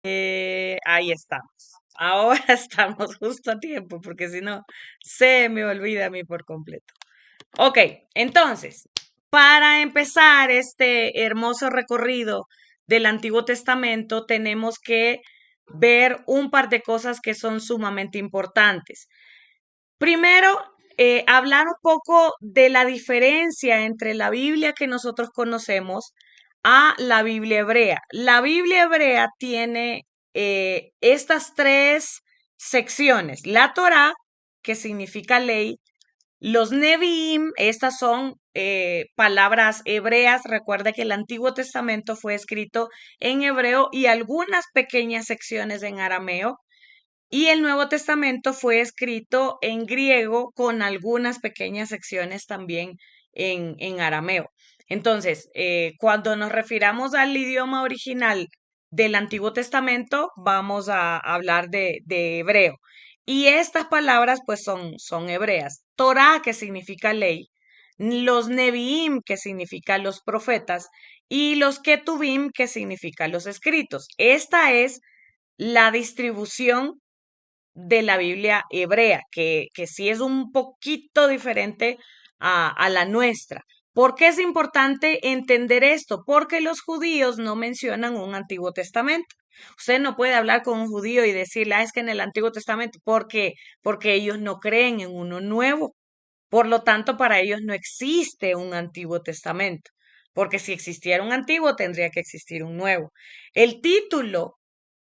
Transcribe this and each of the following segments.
Ahí estamos. Ahora estamos justo a tiempo, porque si no, se me olvida a mí por completo. Ok, entonces, para empezar este hermoso recorrido del Antiguo Testamento, tenemos que ver un par de cosas que son sumamente importantes. Primero, hablar un poco de la diferencia entre la Biblia que nosotros conocemos a la Biblia hebrea. La Biblia hebrea tiene estas tres secciones. La Torá, que significa ley, los Nevi'im, estas son palabras hebreas. Recuerda que el Antiguo Testamento fue escrito en hebreo y algunas pequeñas secciones en arameo. Y el Nuevo Testamento fue escrito en griego con algunas pequeñas secciones también en arameo. Entonces, cuando nos refiramos al idioma original del Antiguo Testamento, vamos a hablar de hebreo. Y estas palabras pues son hebreas. Torah, que significa ley, los Nevi'im, que significa los profetas, y los Ketuvim, que significa los escritos. Esta es la distribución de la Biblia hebrea, que sí es un poquito diferente a la nuestra. ¿Por qué es importante entender esto? Porque los judíos no mencionan un Antiguo Testamento. Usted no puede hablar con un judío y decirle, es que en el Antiguo Testamento, porque ellos no creen en uno nuevo. Por lo tanto, para ellos no existe un Antiguo Testamento, porque si existiera un antiguo, tendría que existir un nuevo. El título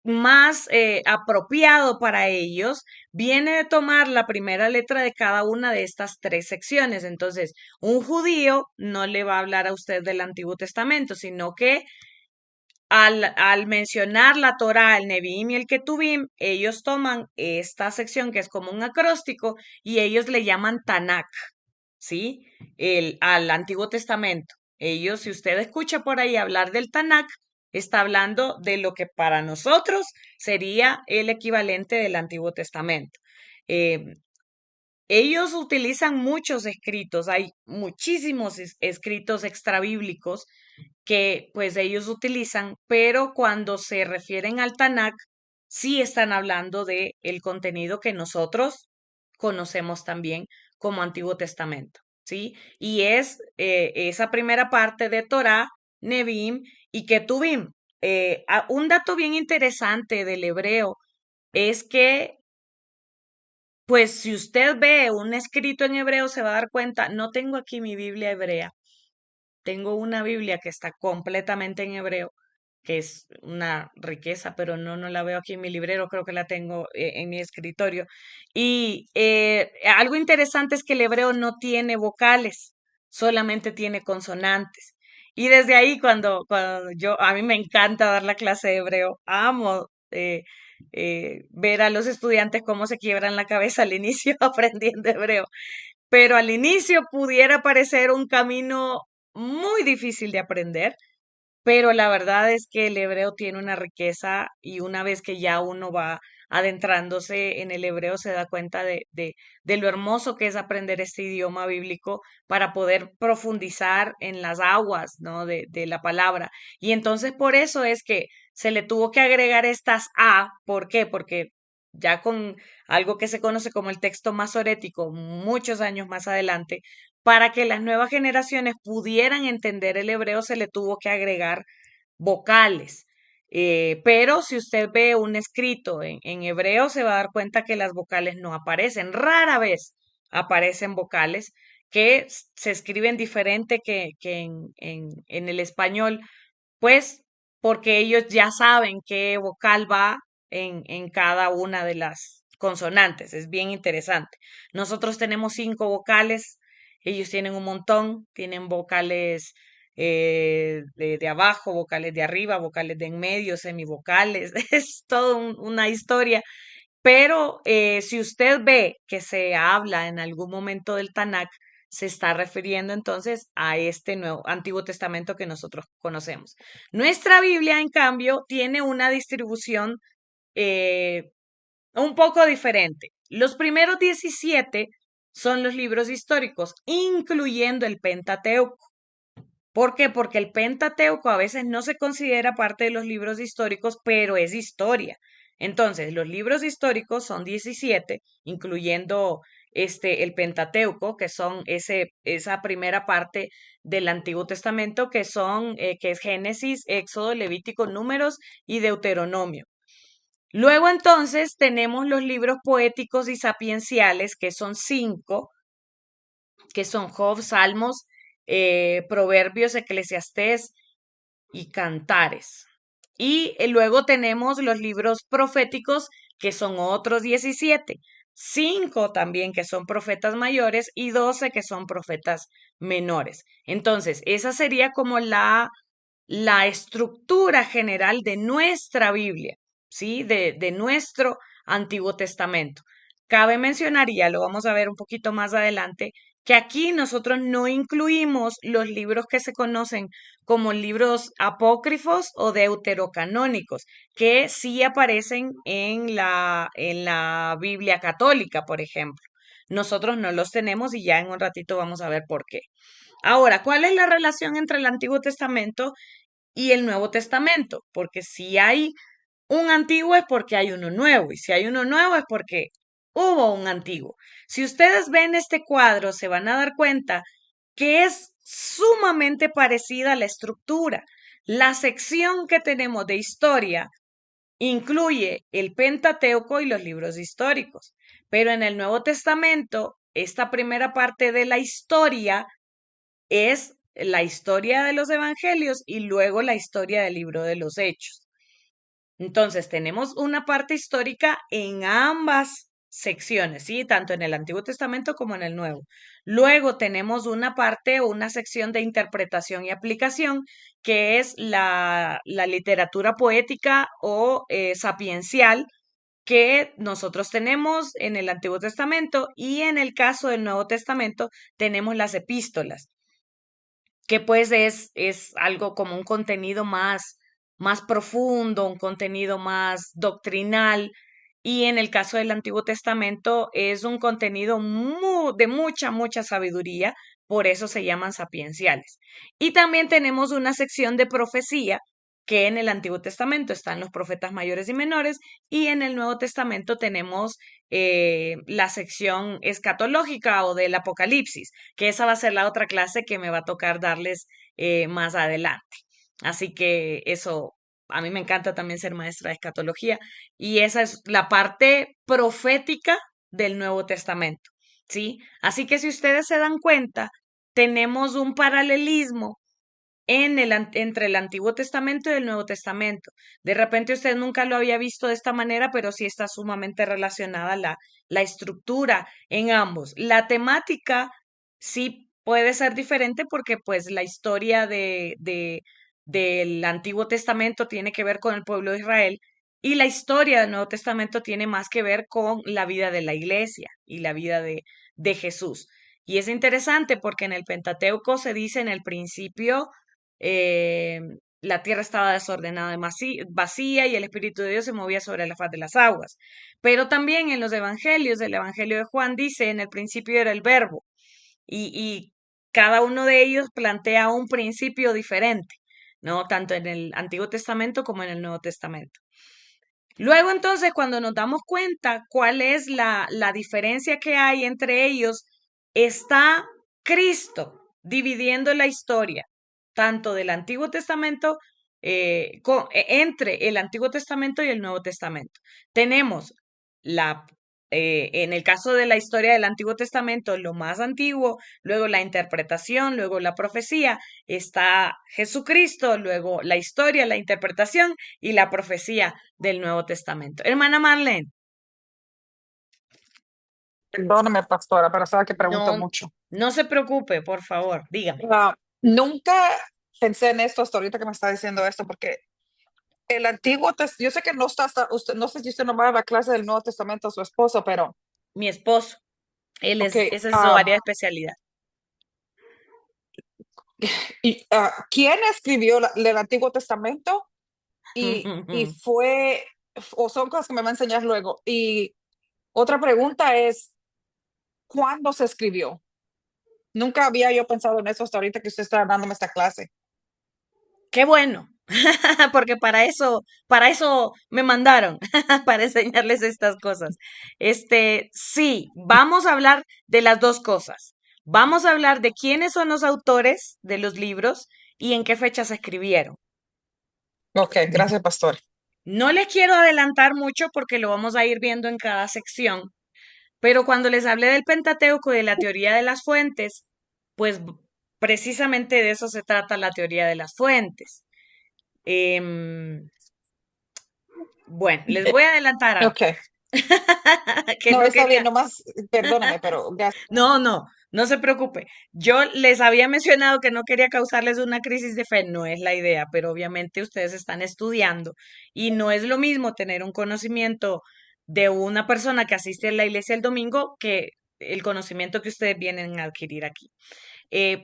más apropiado para ellos viene de tomar la primera letra de cada una de estas tres secciones. Entonces, un judío no le va a hablar a usted del Antiguo Testamento, sino que al mencionar la Torá, el Nevi'im y el Ketuvim, ellos toman esta sección que es como un acróstico y ellos le llaman Tanakh, ¿sí? Al Antiguo Testamento. Ellos, si usted escucha por ahí hablar del Tanakh, está hablando de lo que para nosotros sería el equivalente del Antiguo Testamento. Eh, Ellos utilizan muchos escritos, hay muchísimos escritos extrabíblicos que pues ellos utilizan, pero cuando se refieren al Tanakh, sí están hablando de el contenido que nosotros conocemos también como Antiguo Testamento, ¿sí? Y es esa primera parte de Torah, Nevi'im y Ketuvim. Un dato bien interesante del hebreo es que pues si usted ve un escrito en hebreo se va a dar cuenta, no tengo aquí mi Biblia hebrea, tengo una Biblia que está completamente en hebreo, que es una riqueza, pero no la veo aquí en mi librero, creo que la tengo en mi escritorio. Y algo interesante es que el hebreo no tiene vocales, solamente tiene consonantes. Y desde ahí, cuando a mí me encanta dar la clase de hebreo, amo ver a los estudiantes cómo se quiebran la cabeza al inicio aprendiendo hebreo, pero al inicio pudiera parecer un camino muy difícil de aprender, pero la verdad es que el hebreo tiene una riqueza y una vez que ya uno va adentrándose en el hebreo se da cuenta de lo hermoso que es aprender este idioma bíblico para poder profundizar en las aguas, ¿no? De la palabra. Y entonces por eso es que se le tuvo que agregar estas A. ¿Por qué? Porque ya con algo que se conoce como el texto masorético, muchos años más adelante, para que las nuevas generaciones pudieran entender el hebreo, se le tuvo que agregar vocales. Pero si usted ve un escrito en hebreo, se va a dar cuenta que las vocales no aparecen. Rara vez aparecen vocales que se escriben diferente que en el español, pues porque ellos ya saben qué vocal va en cada una de las consonantes. Es bien interesante. Nosotros tenemos 5 vocales, ellos tienen un montón, tienen vocales de abajo, vocales de arriba, vocales de en medio, semivocales, es toda una historia. Pero si usted ve que se habla en algún momento del Tanakh, se está refiriendo entonces a este nuevo Antiguo Testamento que nosotros conocemos. Nuestra Biblia, en cambio, tiene una distribución eh, un poco diferente. Los primeros 17 son los libros históricos, incluyendo el Pentateuco. ¿Por qué? Porque el Pentateuco a veces no se considera parte de los libros históricos, pero es historia. Entonces, los libros históricos son 17, incluyendo el Pentateuco, que son esa primera parte del Antiguo Testamento, que es Génesis, Éxodo, Levítico, Números y Deuteronomio. Luego entonces tenemos los libros poéticos y sapienciales, que son 5, que son Job, Salmos, Proverbios, Eclesiastés y Cantares. Y luego tenemos los libros proféticos, que son otros 17. 5 también que son profetas mayores y 12 que son profetas menores. Entonces, esa sería como la estructura general de nuestra Biblia, ¿sí? De nuestro Antiguo Testamento. Cabe mencionar, y ya lo vamos a ver un poquito más adelante, que aquí nosotros no incluimos los libros que se conocen como libros apócrifos o deuterocanónicos, que sí aparecen en la Biblia católica, por ejemplo. Nosotros no los tenemos y ya en un ratito vamos a ver por qué. Ahora, ¿cuál es la relación entre el Antiguo Testamento y el Nuevo Testamento? Porque si hay un antiguo es porque hay uno nuevo, y si hay uno nuevo es porque hubo un antiguo. Si ustedes ven este cuadro, se van a dar cuenta que es sumamente parecida a la estructura. La sección que tenemos de historia incluye el Pentateuco y los libros históricos, pero en el Nuevo Testamento, esta primera parte de la historia es la historia de los evangelios y luego la historia del libro de los Hechos. Entonces, tenemos una parte histórica en ambas secciones, ¿sí? Tanto en el Antiguo Testamento como en el Nuevo. Luego tenemos una parte o una sección de interpretación y aplicación, que es la literatura poética o sapiencial que nosotros tenemos en el Antiguo Testamento, y en el caso del Nuevo Testamento tenemos las epístolas, que pues es algo como un contenido más profundo, un contenido más doctrinal, y en el caso del Antiguo Testamento es un contenido de mucha sabiduría, por eso se llaman sapienciales. Y también tenemos una sección de profecía, que en el Antiguo Testamento están los profetas mayores y menores, y en el Nuevo Testamento tenemos la sección escatológica o del Apocalipsis, que esa va a ser la otra clase que me va a tocar darles más adelante. Así que eso, a mí me encanta también ser maestra de escatología, y esa es la parte profética del Nuevo Testamento, ¿sí? Así que si ustedes se dan cuenta, tenemos un paralelismo entre el Antiguo Testamento y el Nuevo Testamento. De repente usted nunca lo había visto de esta manera, pero sí está sumamente relacionada la estructura en ambos. La temática sí puede ser diferente porque pues la historia del Antiguo Testamento tiene que ver con el pueblo de Israel, y la historia del Nuevo Testamento tiene más que ver con la vida de la iglesia y la vida de Jesús. Y es interesante porque en el Pentateuco se dice en el principio eh, la tierra estaba desordenada y vacía, y el Espíritu de Dios se movía sobre la faz de las aguas. Pero también en los evangelios, el Evangelio de Juan dice, en el principio era el verbo, y cada uno de ellos plantea un principio diferente, ¿no? Tanto en el Antiguo Testamento como en el Nuevo Testamento. Luego entonces, cuando nos damos cuenta cuál es la diferencia que hay entre ellos, está Cristo dividiendo la historia, tanto del Antiguo Testamento, entre el Antiguo Testamento y el Nuevo Testamento. Tenemos en el caso de la historia del Antiguo Testamento, lo más antiguo, luego la interpretación, luego la profecía, está Jesucristo, luego la historia, la interpretación y la profecía del Nuevo Testamento. Hermana Marlene, Perdóname, pastora, pero sabe que pregunto no, mucho. no se preocupe, por favor, dígame. Nunca pensé en esto hasta ahorita que me está diciendo esto, porque el Antiguo Testamento, yo sé que no está hasta usted, no sé si usted no va a la clase del Nuevo Testamento a su esposo, pero, Mi esposo, ok, esa es su área de especialidad. ¿quién escribió el Antiguo Testamento? Y fue, o son cosas que me va a enseñar luego. Y otra pregunta es, ¿cuándo se escribió? Nunca había yo pensado en eso hasta ahorita que usted está dándome esta clase. Qué bueno, porque para eso me mandaron, para enseñarles estas cosas. Sí, vamos a hablar de las dos cosas. Vamos a hablar de quiénes son los autores de los libros y en qué fecha se escribieron. Ok, gracias, pastor. No les quiero adelantar mucho porque lo vamos a ir viendo en cada sección, pero cuando les hablé del Pentateuco y de la teoría de las fuentes, pues precisamente de eso se trata la teoría de las fuentes. Em, bueno, les voy a adelantar algo, Ok, que no, no está bien, quería. nomás, perdóname, pero gracias. No se preocupe. Yo les había mencionado que no quería causarles una crisis de fe, no es la idea, pero obviamente ustedes están estudiando y no es lo mismo tener un conocimiento de una persona que asiste a la iglesia el domingo que el conocimiento que ustedes vienen a adquirir aquí.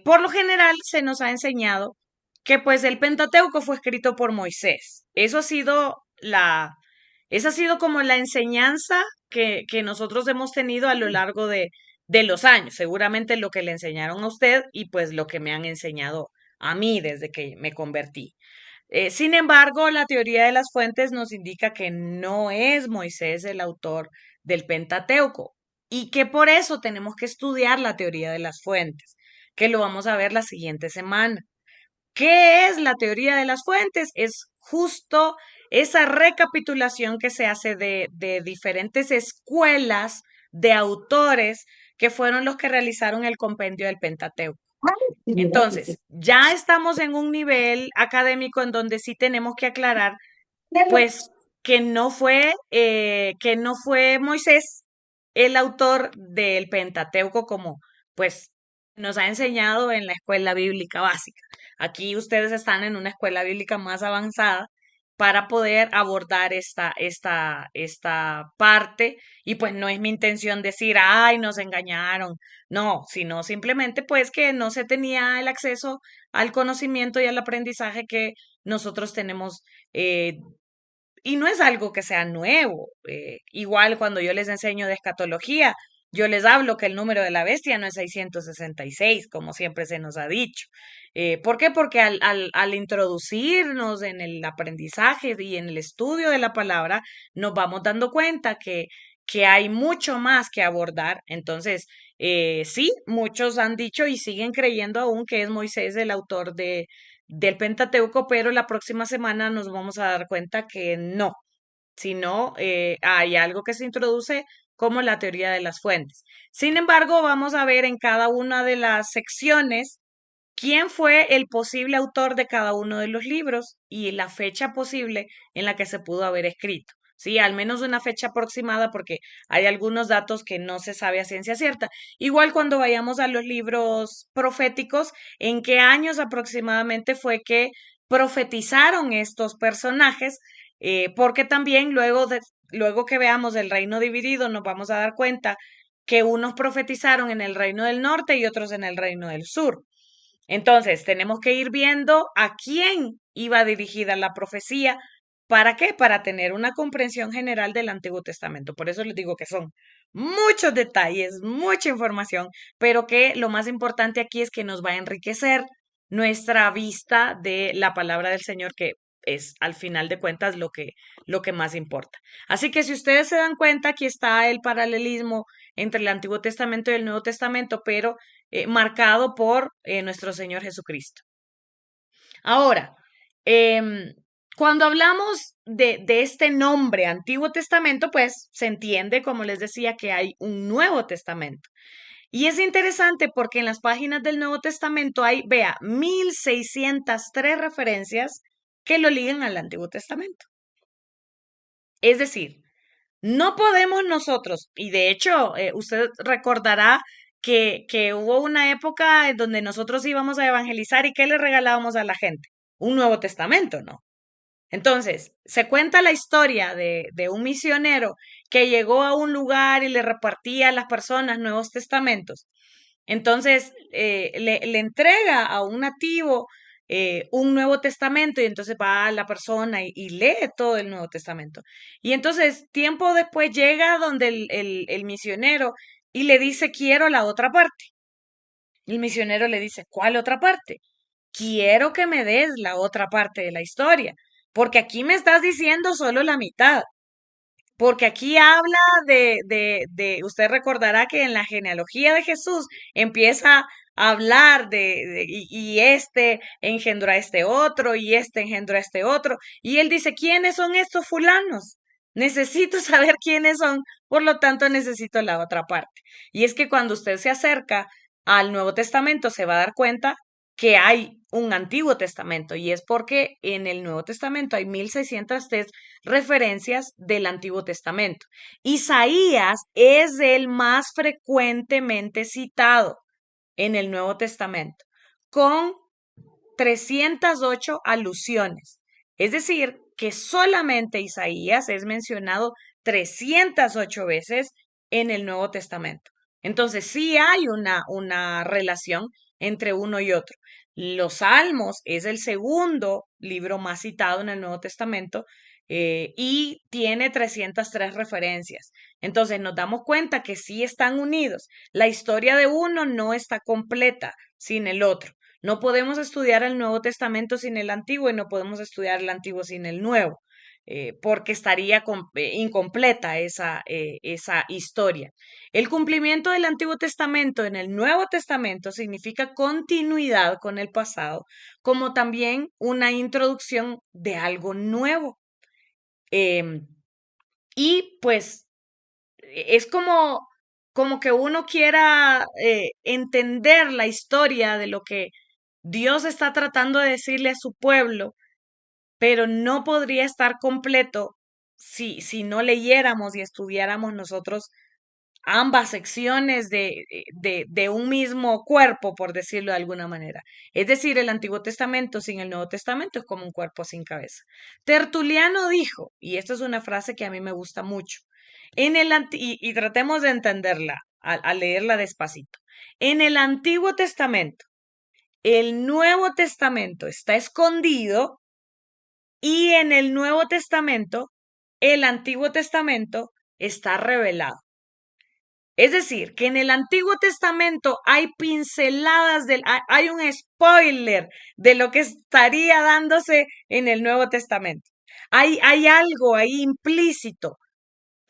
Por lo general se nos ha enseñado que pues el Pentateuco fue escrito por Moisés. Esa ha sido como la enseñanza que nosotros hemos tenido a lo largo de los años. Seguramente lo que le enseñaron a usted y pues lo que me han enseñado a mí desde que me convertí. Sin embargo, la teoría de las fuentes nos indica que no es Moisés el autor del Pentateuco y que por eso tenemos que estudiar la teoría de las fuentes, que lo vamos a ver la siguiente semana. ¿Qué es la teoría de las fuentes? Es justo esa recapitulación que se hace de diferentes escuelas de autores que fueron los que realizaron el compendio del Pentateuco. Entonces, ya estamos en un nivel académico en donde sí tenemos que aclarar, pues, que no fue Moisés el autor del Pentateuco como, pues, nos ha enseñado en la escuela bíblica básica. Aquí ustedes están en una escuela bíblica más avanzada para poder abordar esta parte. Y pues no es mi intención decir, ay, nos engañaron. No, sino simplemente pues que no se tenía el acceso al conocimiento y al aprendizaje que nosotros tenemos y no es algo que sea nuevo. Igual cuando yo les enseño de escatología, yo les hablo que el número de la bestia no es 666, como siempre se nos ha dicho. ¿Por qué? Porque al introducirnos en el aprendizaje y en el estudio de la palabra, nos vamos dando cuenta que hay mucho más que abordar. Entonces, sí, muchos han dicho y siguen creyendo aún que es Moisés el autor del Pentateuco, pero la próxima semana nos vamos a dar cuenta que no, sino hay algo que se introduce como la teoría de las fuentes. Sin embargo, vamos a ver en cada una de las secciones quién fue el posible autor de cada uno de los libros y la fecha posible en la que se pudo haber escrito. Sí, al menos una fecha aproximada porque hay algunos datos que no se sabe a ciencia cierta. Igual cuando vayamos a los libros proféticos, ¿en qué años aproximadamente fue que profetizaron estos personajes? Porque también luego que veamos el reino dividido nos vamos a dar cuenta que unos profetizaron en el reino del norte y otros en el reino del sur. Entonces, tenemos que ir viendo a quién iba dirigida la profecía. ¿Para qué? Para tener una comprensión general del Antiguo Testamento. Por eso les digo que son muchos detalles, mucha información, pero que lo más importante aquí es que nos va a enriquecer nuestra vista de la palabra del Señor, que es al final de cuentas lo que más importa. Así que si ustedes se dan cuenta, aquí está el paralelismo entre el Antiguo Testamento y el Nuevo Testamento, pero marcado por nuestro Señor Jesucristo. Ahora, em, cuando hablamos de este nombre Antiguo Testamento, pues se entiende, como les decía, que hay un Nuevo Testamento. Y es interesante porque en las páginas del Nuevo Testamento hay, vea, 1603 referencias que lo ligan al Antiguo Testamento. Es decir, no podemos nosotros, y de hecho, usted recordará que hubo una época en donde nosotros íbamos a evangelizar y ¿qué le regalábamos a la gente? Un Nuevo Testamento, ¿no? Entonces, se cuenta la historia de un misionero que llegó a un lugar y le repartía a las personas Nuevos Testamentos. Entonces, le entrega a un nativo un Nuevo Testamento y entonces va la persona y lee todo el Nuevo Testamento. Y entonces, tiempo después llega donde el misionero y le dice, quiero la otra parte. El misionero le dice, ¿cuál otra parte? Quiero que me des la otra parte de la historia, porque aquí me estás diciendo solo la mitad. Porque aquí habla usted recordará que en la genealogía de Jesús empieza a hablar y este engendró a este otro, y este engendró a este otro, y él dice, ¿quiénes son estos fulanos? Necesito saber quiénes son, por lo tanto necesito la otra parte. Y es que cuando usted se acerca al Nuevo Testamento se va a dar cuenta que hay un Antiguo Testamento, y es porque en el Nuevo Testamento hay 1603 referencias del Antiguo Testamento. Isaías es el más frecuentemente citado en el Nuevo Testamento, con 308 alusiones. Es decir, que solamente Isaías es mencionado 308 veces en el Nuevo Testamento. Entonces sí hay una relación entre uno y otro. Los Salmos es el segundo libro más citado en el Nuevo Testamento y tiene 303 referencias. Entonces nos damos cuenta que sí están unidos. La historia de uno no está completa sin el otro. No podemos estudiar el Nuevo Testamento sin el Antiguo y no podemos estudiar el Antiguo sin el Nuevo, porque estaría incompleta esa historia. El cumplimiento del Antiguo Testamento en el Nuevo Testamento significa continuidad con el pasado, como también una introducción de algo nuevo. Em, y pues es como que uno quiera entender la historia de lo que Dios está tratando de decirle a su pueblo, pero no podría estar completo si no leyéramos y estudiáramos nosotros ambas secciones de un mismo cuerpo, por decirlo de alguna manera. Es decir, el Antiguo Testamento sin el Nuevo Testamento es como un cuerpo sin cabeza. Tertuliano dijo, y esta es una frase que a mí me gusta mucho, y tratemos de entenderla al leerla despacito. En el Antiguo Testamento, el Nuevo Testamento está escondido y en el Nuevo Testamento, el Antiguo Testamento está revelado. Es decir, que en el Antiguo Testamento hay pinceladas hay un spoiler de lo que estaría dándose en el Nuevo Testamento. Hay algo ahí implícito,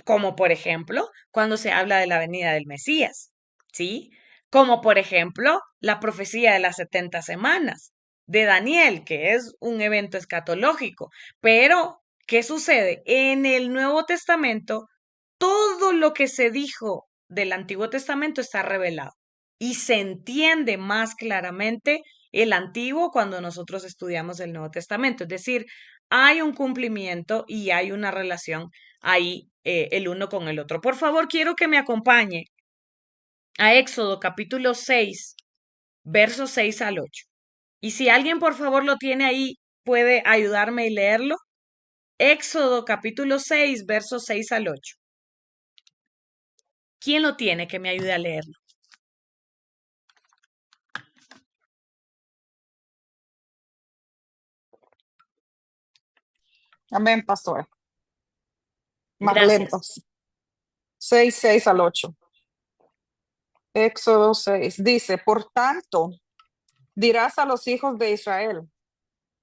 como por ejemplo cuando se habla de la venida del Mesías, ¿sí? Como por ejemplo la profecía de las 70 semanas de Daniel, que es un evento escatológico. Pero, ¿qué sucede? En el Nuevo Testamento, todo lo que se dijo del Antiguo Testamento está revelado y se entiende más claramente el Antiguo cuando nosotros estudiamos el Nuevo Testamento. Es decir, hay un cumplimiento y hay una relación ahí el uno con el otro. Por favor, quiero que me acompañe a Éxodo capítulo 6, versos 6 al 8. Y si alguien por favor lo tiene ahí, puede ayudarme y leerlo. Éxodo capítulo 6, versos 6 al 8. ¿Quién lo tiene que me ayude a leerlo? Amén, pastor. Más Gracias. lentos. 6:6 al 8. Éxodo 6. Dice, por tanto, dirás a los hijos de Israel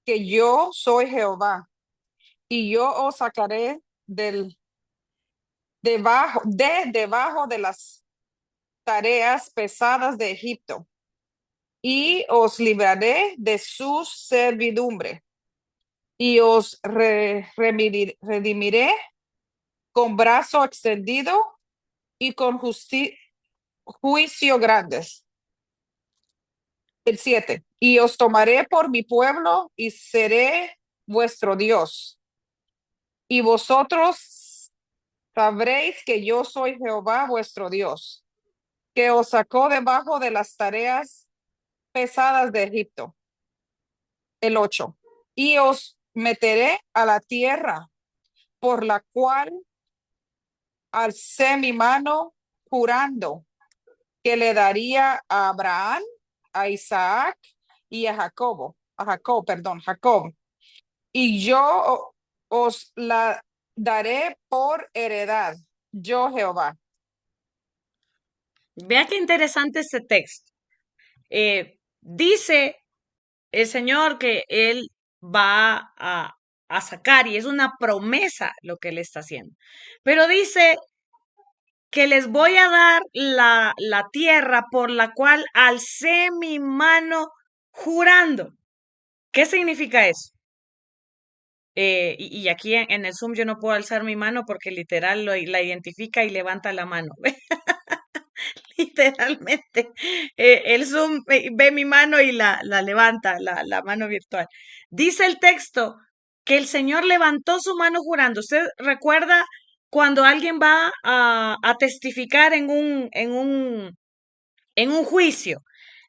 que yo soy Jehová y yo os sacaré debajo de las tareas pesadas de Egipto y os libraré de su servidumbre y os redimiré con brazo extendido y con juicio grandes. El 7. Y os tomaré por mi pueblo y seré vuestro Dios. Y vosotros sabréis que yo soy Jehová vuestro Dios, que os sacó debajo de las tareas pesadas de Egipto. El 8. Y os meteré a la tierra por la cual alcé mi mano jurando que le daría a Abraham, a Isaac y Jacob. Y yo os la daré por heredad, yo Jehová. Vea qué interesante este texto. Dice el Señor que Él va a sacar y es una promesa lo que Él está haciendo. Pero dice que les voy a dar la tierra por la cual alcé mi mano jurando. ¿Qué significa eso? Y aquí en el Zoom yo no puedo alzar mi mano porque literal la identifica y levanta la mano. Literalmente. El Zoom ve mi mano y la levanta, la mano virtual. Dice el texto que el Señor levantó su mano jurando. ¿Usted recuerda cuando alguien va a testificar en un juicio?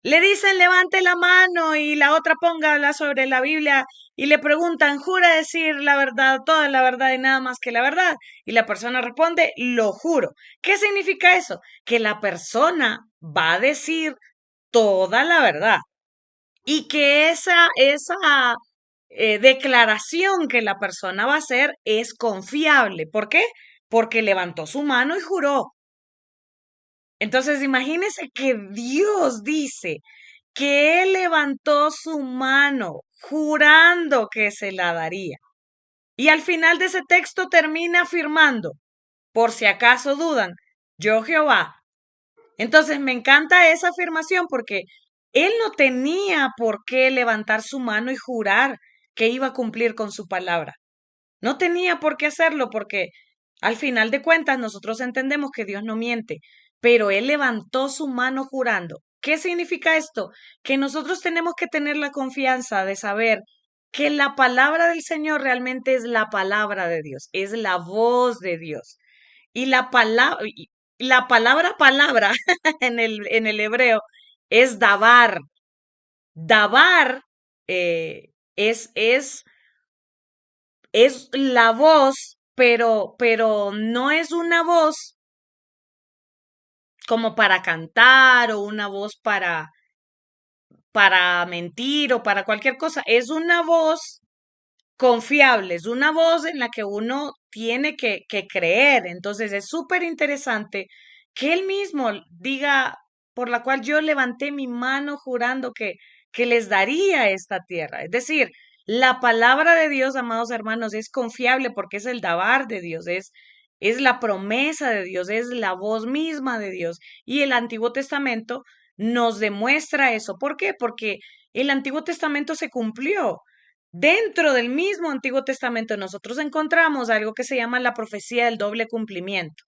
Le dicen levante la mano y la otra póngala sobre la Biblia y le preguntan, ¿jura decir la verdad, toda la verdad y nada más que la verdad? Y la persona responde, lo juro. ¿Qué significa eso? Que la persona va a decir toda la verdad y que esa declaración que la persona va a hacer es confiable. ¿Por qué? Porque levantó su mano y juró. Entonces, imagínese que Dios dice que Él levantó su mano jurando que se la daría. Y al final de ese texto termina afirmando, por si acaso dudan, yo Jehová. Entonces me encanta esa afirmación porque Él no tenía por qué levantar su mano y jurar que iba a cumplir con su palabra. No tenía por qué hacerlo porque al final de cuentas nosotros entendemos que Dios no miente, pero Él levantó su mano jurando. ¿Qué significa esto? Que nosotros tenemos que tener la confianza de saber que la palabra del Señor realmente es la palabra de Dios, es la voz de Dios. Y la palabra palabra en el hebreo es dabar. Dabar es la voz, pero no es una voz como para cantar o una voz para mentir o para cualquier cosa. Es una voz confiable, es una voz en la que uno tiene que creer. Entonces es súper interesante que él mismo diga, por la cual yo levanté mi mano jurando que les daría esta tierra. Es decir, la palabra de Dios, amados hermanos, es confiable porque es el dabar de Dios, es la promesa de Dios, es la voz misma de Dios. Y el Antiguo Testamento nos demuestra eso. ¿Por qué? Porque el Antiguo Testamento se cumplió. Dentro del mismo Antiguo Testamento nosotros encontramos algo que se llama la profecía del doble cumplimiento.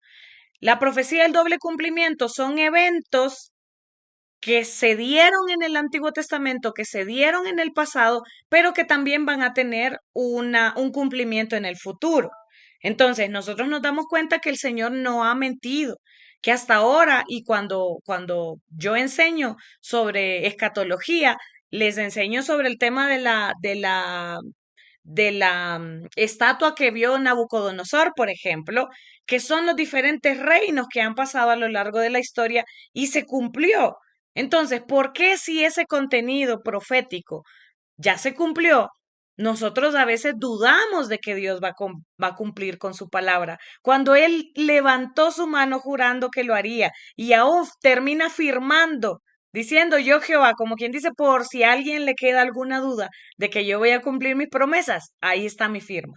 La profecía del doble cumplimiento son eventos que se dieron en el Antiguo Testamento, que se dieron en el pasado, pero que también van a tener un cumplimiento en el futuro. Entonces, nosotros nos damos cuenta que el Señor no ha mentido, que hasta ahora y cuando yo enseño sobre escatología, les enseño sobre el tema de la estatua que vio Nabucodonosor, por ejemplo, que son los diferentes reinos que han pasado a lo largo de la historia y se cumplió. Entonces, ¿por qué si ese contenido profético ya se cumplió? Nosotros a veces dudamos de que Dios va a cumplir con su palabra. Cuando Él levantó su mano jurando que lo haría y aún termina firmando, diciendo yo Jehová, como quien dice, por si a alguien le queda alguna duda de que yo voy a cumplir mis promesas, ahí está mi firma.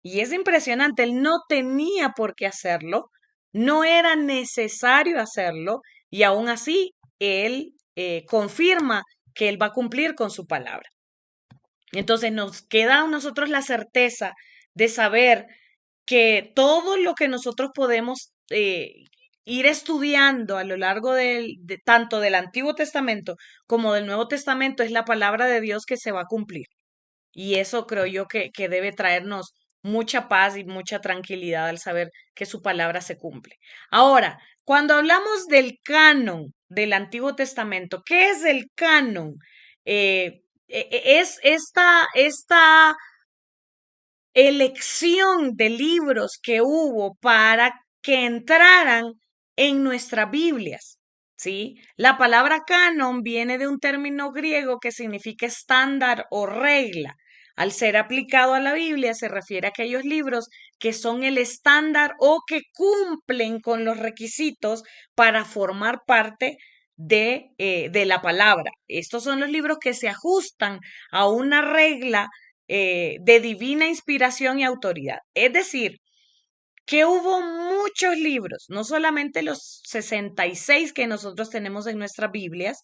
Y es impresionante, Él no tenía por qué hacerlo, no era necesario hacerlo y aún así Él confirma que Él va a cumplir con su palabra. Entonces nos queda a nosotros la certeza de saber que todo lo que nosotros podemos ir estudiando a lo largo tanto del Antiguo Testamento como del Nuevo Testamento es la palabra de Dios que se va a cumplir. Y eso creo yo que debe traernos mucha paz y mucha tranquilidad al saber que su palabra se cumple. Ahora, cuando hablamos del canon del Antiguo Testamento, ¿qué es el canon? Es esta elección de libros que hubo para que entraran en nuestras Biblias, ¿sí? La palabra canon viene de un término griego que significa estándar o regla. Al ser aplicado a la Biblia se refiere a aquellos libros que son el estándar o que cumplen con los requisitos para formar parte de la palabra. Estos son los libros que se ajustan a una regla de divina inspiración y autoridad. Es decir, que hubo muchos libros, no solamente los 66 que nosotros tenemos en nuestras Biblias,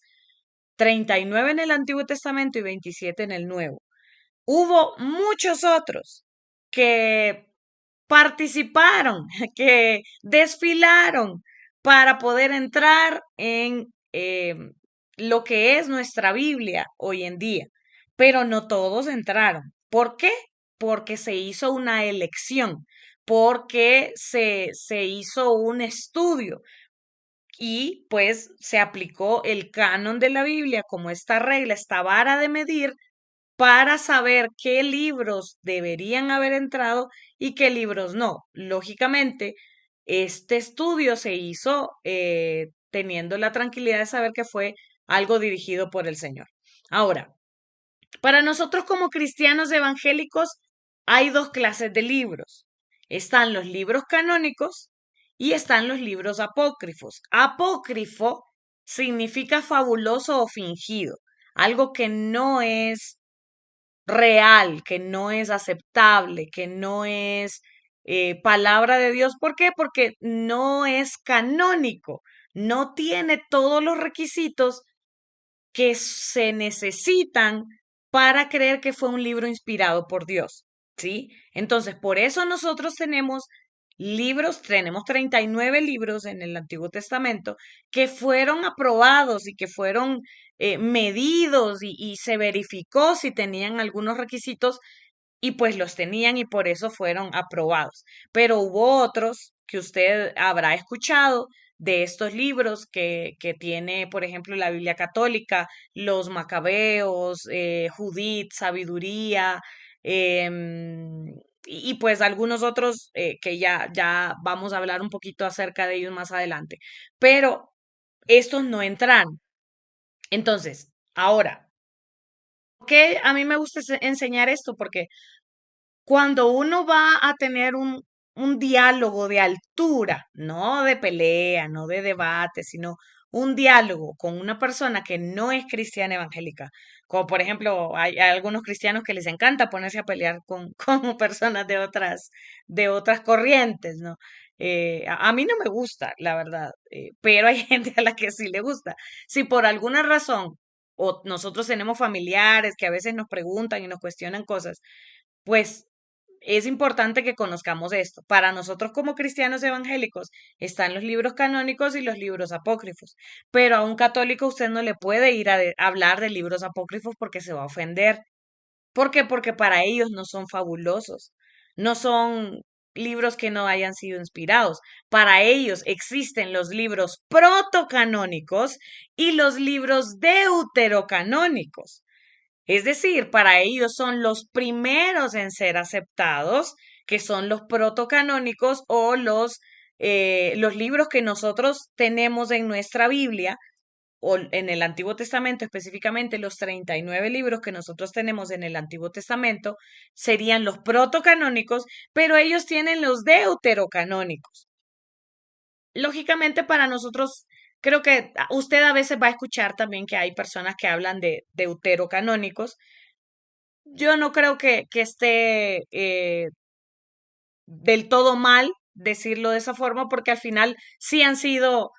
39 en el Antiguo Testamento y 27 en el Nuevo. Hubo muchos otros que participaron, que desfilaron para poder entrar en lo que es nuestra Biblia hoy en día, pero no todos entraron. ¿Por qué? Porque se hizo una elección, porque se hizo un estudio y pues se aplicó el canon de la Biblia como esta regla, esta vara de medir para saber qué libros deberían haber entrado y qué libros no. Lógicamente, este estudio se hizo teniendo la tranquilidad de saber que fue algo dirigido por el Señor. Ahora, para nosotros como cristianos evangélicos hay dos clases de libros. Están los libros canónicos y están los libros apócrifos. Apócrifo significa fabuloso o fingido, algo que no es real, que no es aceptable, que no es palabra de Dios. ¿Por qué? Porque no es canónico, no tiene todos los requisitos que se necesitan para creer que fue un libro inspirado por Dios, ¿sí? Entonces, por eso nosotros tenemos libros, tenemos 39 libros en el Antiguo Testamento que fueron aprobados y que fueron medidos y se verificó si tenían algunos requisitos y pues los tenían y por eso fueron aprobados. Pero hubo otros que usted habrá escuchado de estos libros que tiene, por ejemplo, la Biblia Católica, los Macabeos, Judith, Sabiduría, y pues algunos otros que ya vamos a hablar un poquito acerca de ellos más adelante. Pero estos no entraron. Entonces, ahora, ¿por qué a mí me gusta enseñar esto? Porque cuando uno va a tener un diálogo de altura, no de pelea, no de debate, sino un diálogo con una persona que no es cristiana evangélica, como por ejemplo hay algunos cristianos que les encanta ponerse a pelear con personas de otras corrientes, ¿no? A mí no me gusta, la verdad, pero hay gente a la que sí le gusta. Si por alguna razón o nosotros tenemos familiares que a veces nos preguntan y nos cuestionan cosas, pues es importante que conozcamos esto. Para nosotros como cristianos evangélicos están los libros canónicos y los libros apócrifos, pero a un católico usted no le puede ir a hablar de libros apócrifos porque se va a ofender. ¿Por qué? Porque para ellos no son fabulosos, no son libros que no hayan sido inspirados. Para ellos existen los libros protocanónicos y los libros deuterocanónicos. Es decir, para ellos son los primeros en ser aceptados, que son los protocanónicos o los libros que nosotros tenemos en nuestra Biblia, o en el Antiguo Testamento específicamente, los 39 libros que nosotros tenemos en el Antiguo Testamento serían los protocanónicos, pero ellos tienen los deuterocanónicos. Lógicamente para nosotros, creo que usted a veces va a escuchar también que hay personas que hablan de deuterocanónicos. Yo no creo que esté del todo mal decirlo de esa forma, porque al final sí han sido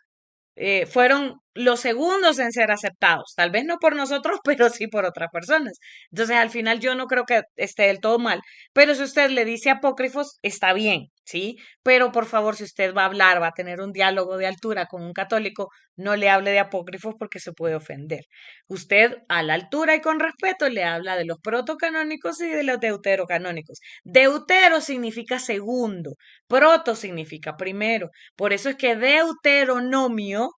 fueron los segundos en ser aceptados, tal vez no por nosotros, pero sí por otras personas. Entonces, al final yo no creo que esté del todo mal, pero si usted le dice apócrifos, está bien, ¿sí? Pero por favor, si usted va a hablar, va a tener un diálogo de altura con un católico, no le hable de apócrifos porque se puede ofender. Usted, a la altura y con respeto, le habla de los protocanónicos y de los deuterocanónicos. Deutero significa segundo, proto significa primero. Por eso es que Deuteronomio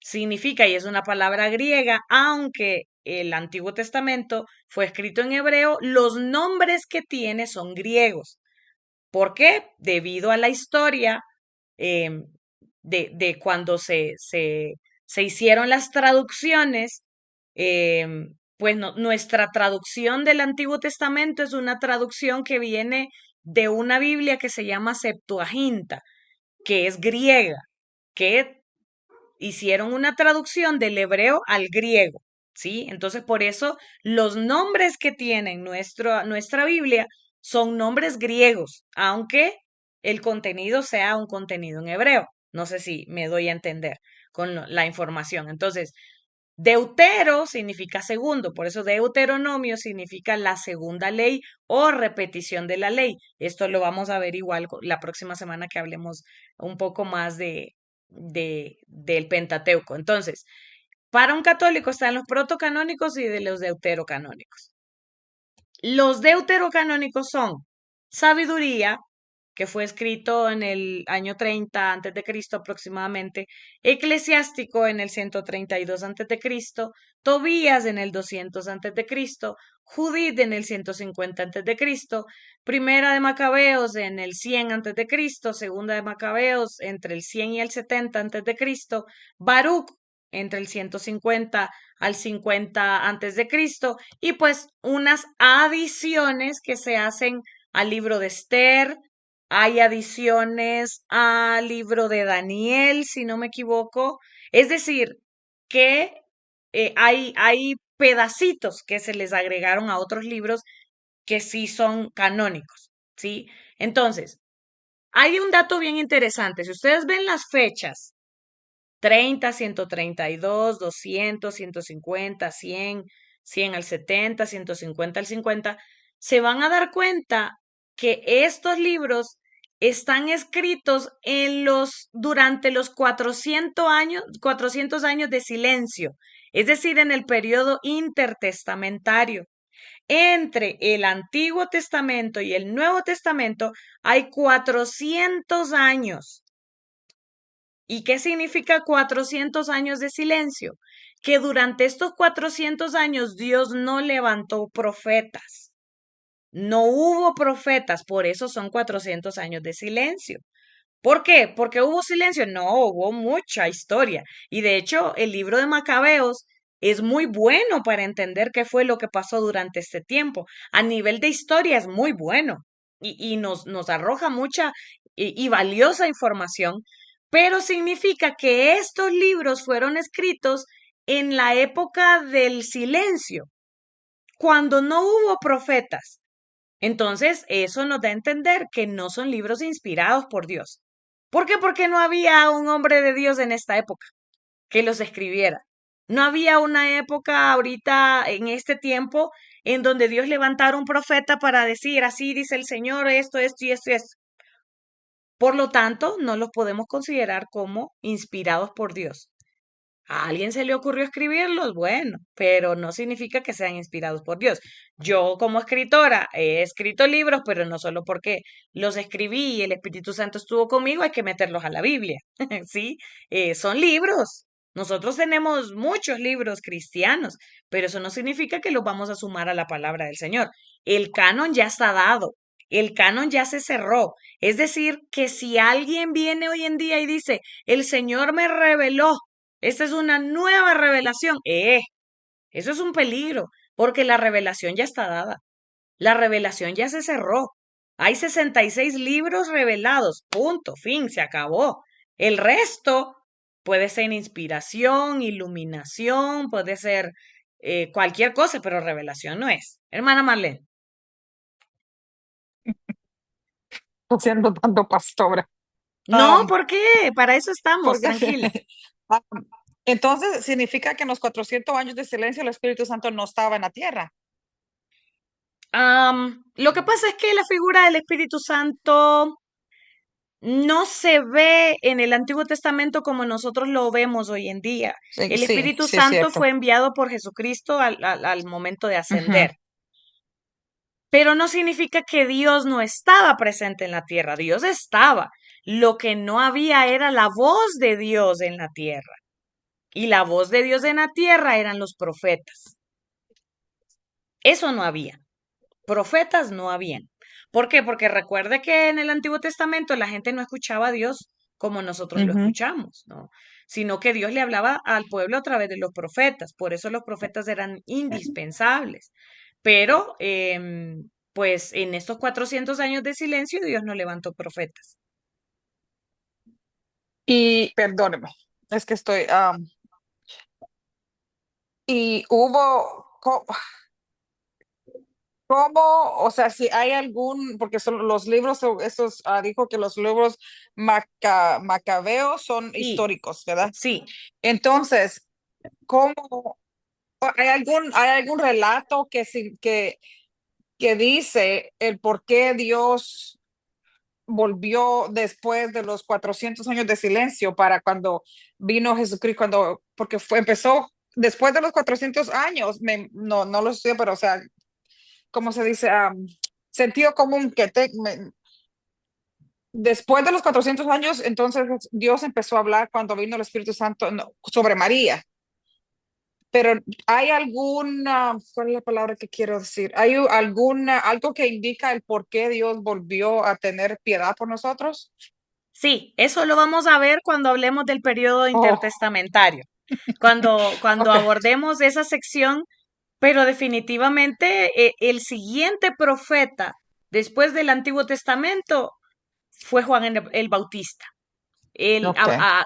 significa, y es una palabra griega, aunque el Antiguo Testamento fue escrito en hebreo, los nombres que tiene son griegos. ¿Por qué? Debido a la historia em, de cuando se hicieron las traducciones, pues nuestra traducción del Antiguo Testamento es una traducción que viene de una Biblia que se llama Septuaginta, que es griega, que hicieron una traducción del hebreo al griego, ¿sí? Entonces, por eso los nombres que tiene nuestra Biblia son nombres griegos, aunque el contenido sea un contenido en hebreo. No sé si me doy a entender con la información. Entonces, Deutero significa segundo, por eso Deuteronomio significa la segunda ley o repetición de la ley. Esto lo vamos a ver igual la próxima semana que hablemos un poco más del Pentateuco. Entonces, para un católico están los protocanónicos y de los deuterocanónicos. Los deuterocanónicos son sabiduría, que fue escrito en el año 30 antes de Cristo aproximadamente, eclesiástico en el 132 antes de Cristo, Tobías en el 200 antes de Cristo, Judith en el 150 antes de Cristo, Primera de Macabeos en el 100 antes de Cristo, Segunda de Macabeos entre el 100 y el 70 antes de Cristo, Baruch entre el 150 al 50 antes de Cristo y pues unas adiciones que se hacen al libro de Esther, hay adiciones al libro de Daniel, si no me equivoco. Es decir, que hay pedacitos que se les agregaron a otros libros que sí son canónicos, ¿sí? Entonces, hay un dato bien interesante. Si ustedes ven las fechas 30, 132, 200, 150, 100, 100 al 70, 150 al 50, se van a dar cuenta que estos libros están escritos durante los 400 años de silencio, es decir, en el periodo intertestamentario. Entre el Antiguo Testamento y el Nuevo Testamento hay 400 años. ¿Y qué significa 400 años de silencio? Que durante estos 400 años Dios no levantó profetas. No hubo profetas, por eso son 400 años de silencio. ¿Por qué? ¿Porque hubo silencio? No, hubo mucha historia. Y de hecho, el libro de Macabeos es muy bueno para entender qué fue lo que pasó durante este tiempo. A nivel de historia es muy bueno y nos arroja mucha y valiosa información, pero significa que estos libros fueron escritos en la época del silencio, cuando no hubo profetas. Entonces, eso nos da a entender que no son libros inspirados por Dios. ¿Por qué? Porque no había un hombre de Dios en esta época que los escribiera. No había una época ahorita en este tiempo en donde Dios levantara un profeta para decir, así dice el Señor, esto y esto y esto. Por lo tanto, no los podemos considerar como inspirados por Dios. ¿A alguien se le ocurrió escribirlos? Bueno, pero no significa que sean inspirados por Dios. Yo como escritora he escrito libros, pero no solo porque los escribí y el Espíritu Santo estuvo conmigo, hay que meterlos a la Biblia, ¿sí? Son libros. Nosotros tenemos muchos libros cristianos, pero eso no significa que los vamos a sumar a la palabra del Señor. El canon ya está dado, el canon ya se cerró. Es decir, que si alguien viene hoy en día y dice, el Señor me reveló, esta es una nueva revelación. Eso es un peligro, porque la revelación ya está dada. La revelación ya se cerró. Hay 66 libros revelados. Punto, fin, se acabó. El resto puede ser inspiración, iluminación, puede ser cualquier cosa, pero revelación no es. Hermana Marlene. Siendo tanto pastora. No, Am, ¿por qué? Para eso estamos, porque tranquila. am, entonces significa que en los 400 años de silencio el Espíritu Santo no estaba en la tierra. Lo que pasa es que la figura del Espíritu Santo no se ve en el Antiguo Testamento como nosotros lo vemos hoy en día. Sí, El sí, Espíritu sí es Santo fue cierto. enviado por Jesucristo al momento de Ujú. ascender, pero no significa que Dios no estaba presente en la tierra. Dios estaba. Lo que no había era la voz de Dios en la tierra. Y la voz de Dios en la tierra eran los profetas. Eso no había. Profetas no habían. ¿Por qué? Porque recuerde que en el Antiguo Testamento la gente no escuchaba a Dios como nosotros lo Ujú. escuchamos, ¿no? Sino que Dios le hablaba al pueblo a través de los profetas. Por eso los profetas eran indispensables. Pero, pues en estos 400 años de silencio, Dios no levantó profetas. Y perdóneme, es que estoy, y hubo, ¿cómo? O sea, si hay algún, porque son los libros, esos, dijo que los libros macabeos son Sí, históricos, ¿verdad? sí, Entonces, ¿cómo? ¿Hay algún relato que dice el por qué Dios volvió después de los 400 años de silencio para cuando vino Jesucristo, porque empezó después de los 400 años, no lo sé, pero o sea, ¿cómo se dice? Sentido común después de los 400 años, entonces Dios empezó a hablar cuando vino el Espíritu Santo, no, sobre María. Pero ¿hay alguna, cuál es la palabra que quiero decir? ¿Hay algo que indica el por qué Dios volvió a tener piedad por nosotros? sí, eso lo vamos a ver cuando hablemos del periodo Oh, intertestamentario, cuando ok, abordemos esa sección, pero definitivamente el siguiente profeta después del Antiguo Testamento fue Juan el Bautista. ok,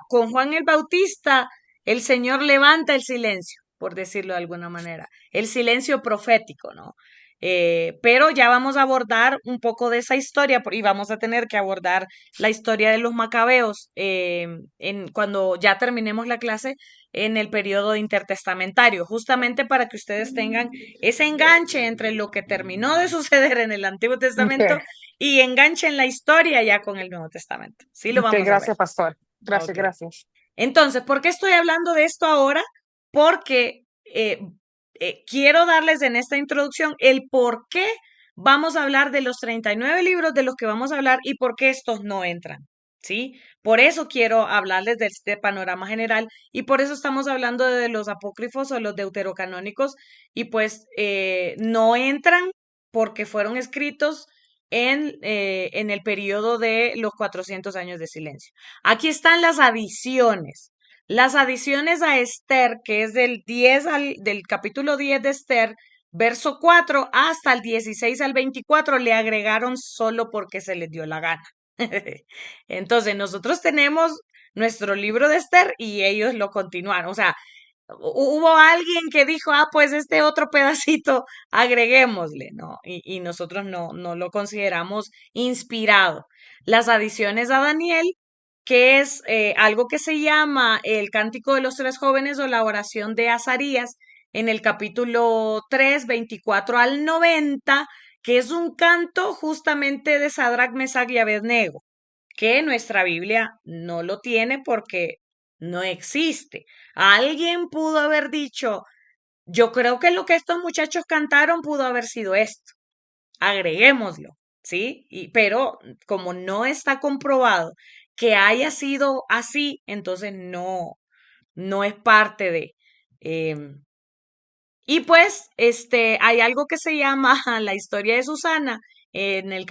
Con Juan el Bautista, el Señor levanta el silencio, por decirlo de alguna manera, el silencio profético, ¿no? Pero ya vamos a abordar un poco de esa historia y vamos a tener que abordar la historia de los macabeos cuando ya terminemos la clase en el periodo intertestamentario, justamente para que ustedes tengan ese enganche entre lo que terminó de suceder en el Antiguo ok, Testamento y enganchen la historia ya con el Nuevo Testamento. Sí, lo ok, vamos a ver. gracias, pastor. Gracias, Ok. gracias. Entonces, ¿por qué estoy hablando de esto ahora? Porque quiero darles en esta introducción el por qué vamos a hablar de los 39 libros de los que vamos a hablar y por qué estos no entran. ¿Sí? Por eso quiero hablarles de este panorama general y por eso estamos hablando de los apócrifos o los deuterocanónicos y pues no entran porque fueron escritos en el periodo de los 400 años de silencio. Aquí están las adiciones. Las adiciones a Esther, que es del capítulo 10 de Esther, verso 4 hasta el 16 al 24, le agregaron solo porque se les dio la gana. Entonces, nosotros tenemos nuestro libro de Esther y ellos lo continuaron. O sea, hubo alguien que dijo, pues este otro pedacito agreguémosle, ¿no? Y nosotros no lo consideramos inspirado. Las adiciones a Daniel, que es algo que se llama el Cántico de los Tres Jóvenes o la oración de Azarías, en el capítulo 3 24 al 90, que es un canto justamente de Sadrach, Mesach y Abednego, que nuestra Biblia no lo tiene porque no existe. Alguien pudo haber dicho, yo creo que lo que estos muchachos cantaron pudo haber sido esto, agreguémoslo, ¿sí? Pero como no está comprobado que haya sido así, entonces no es parte de. em, y pues, hay algo que se llama la historia de Susana en un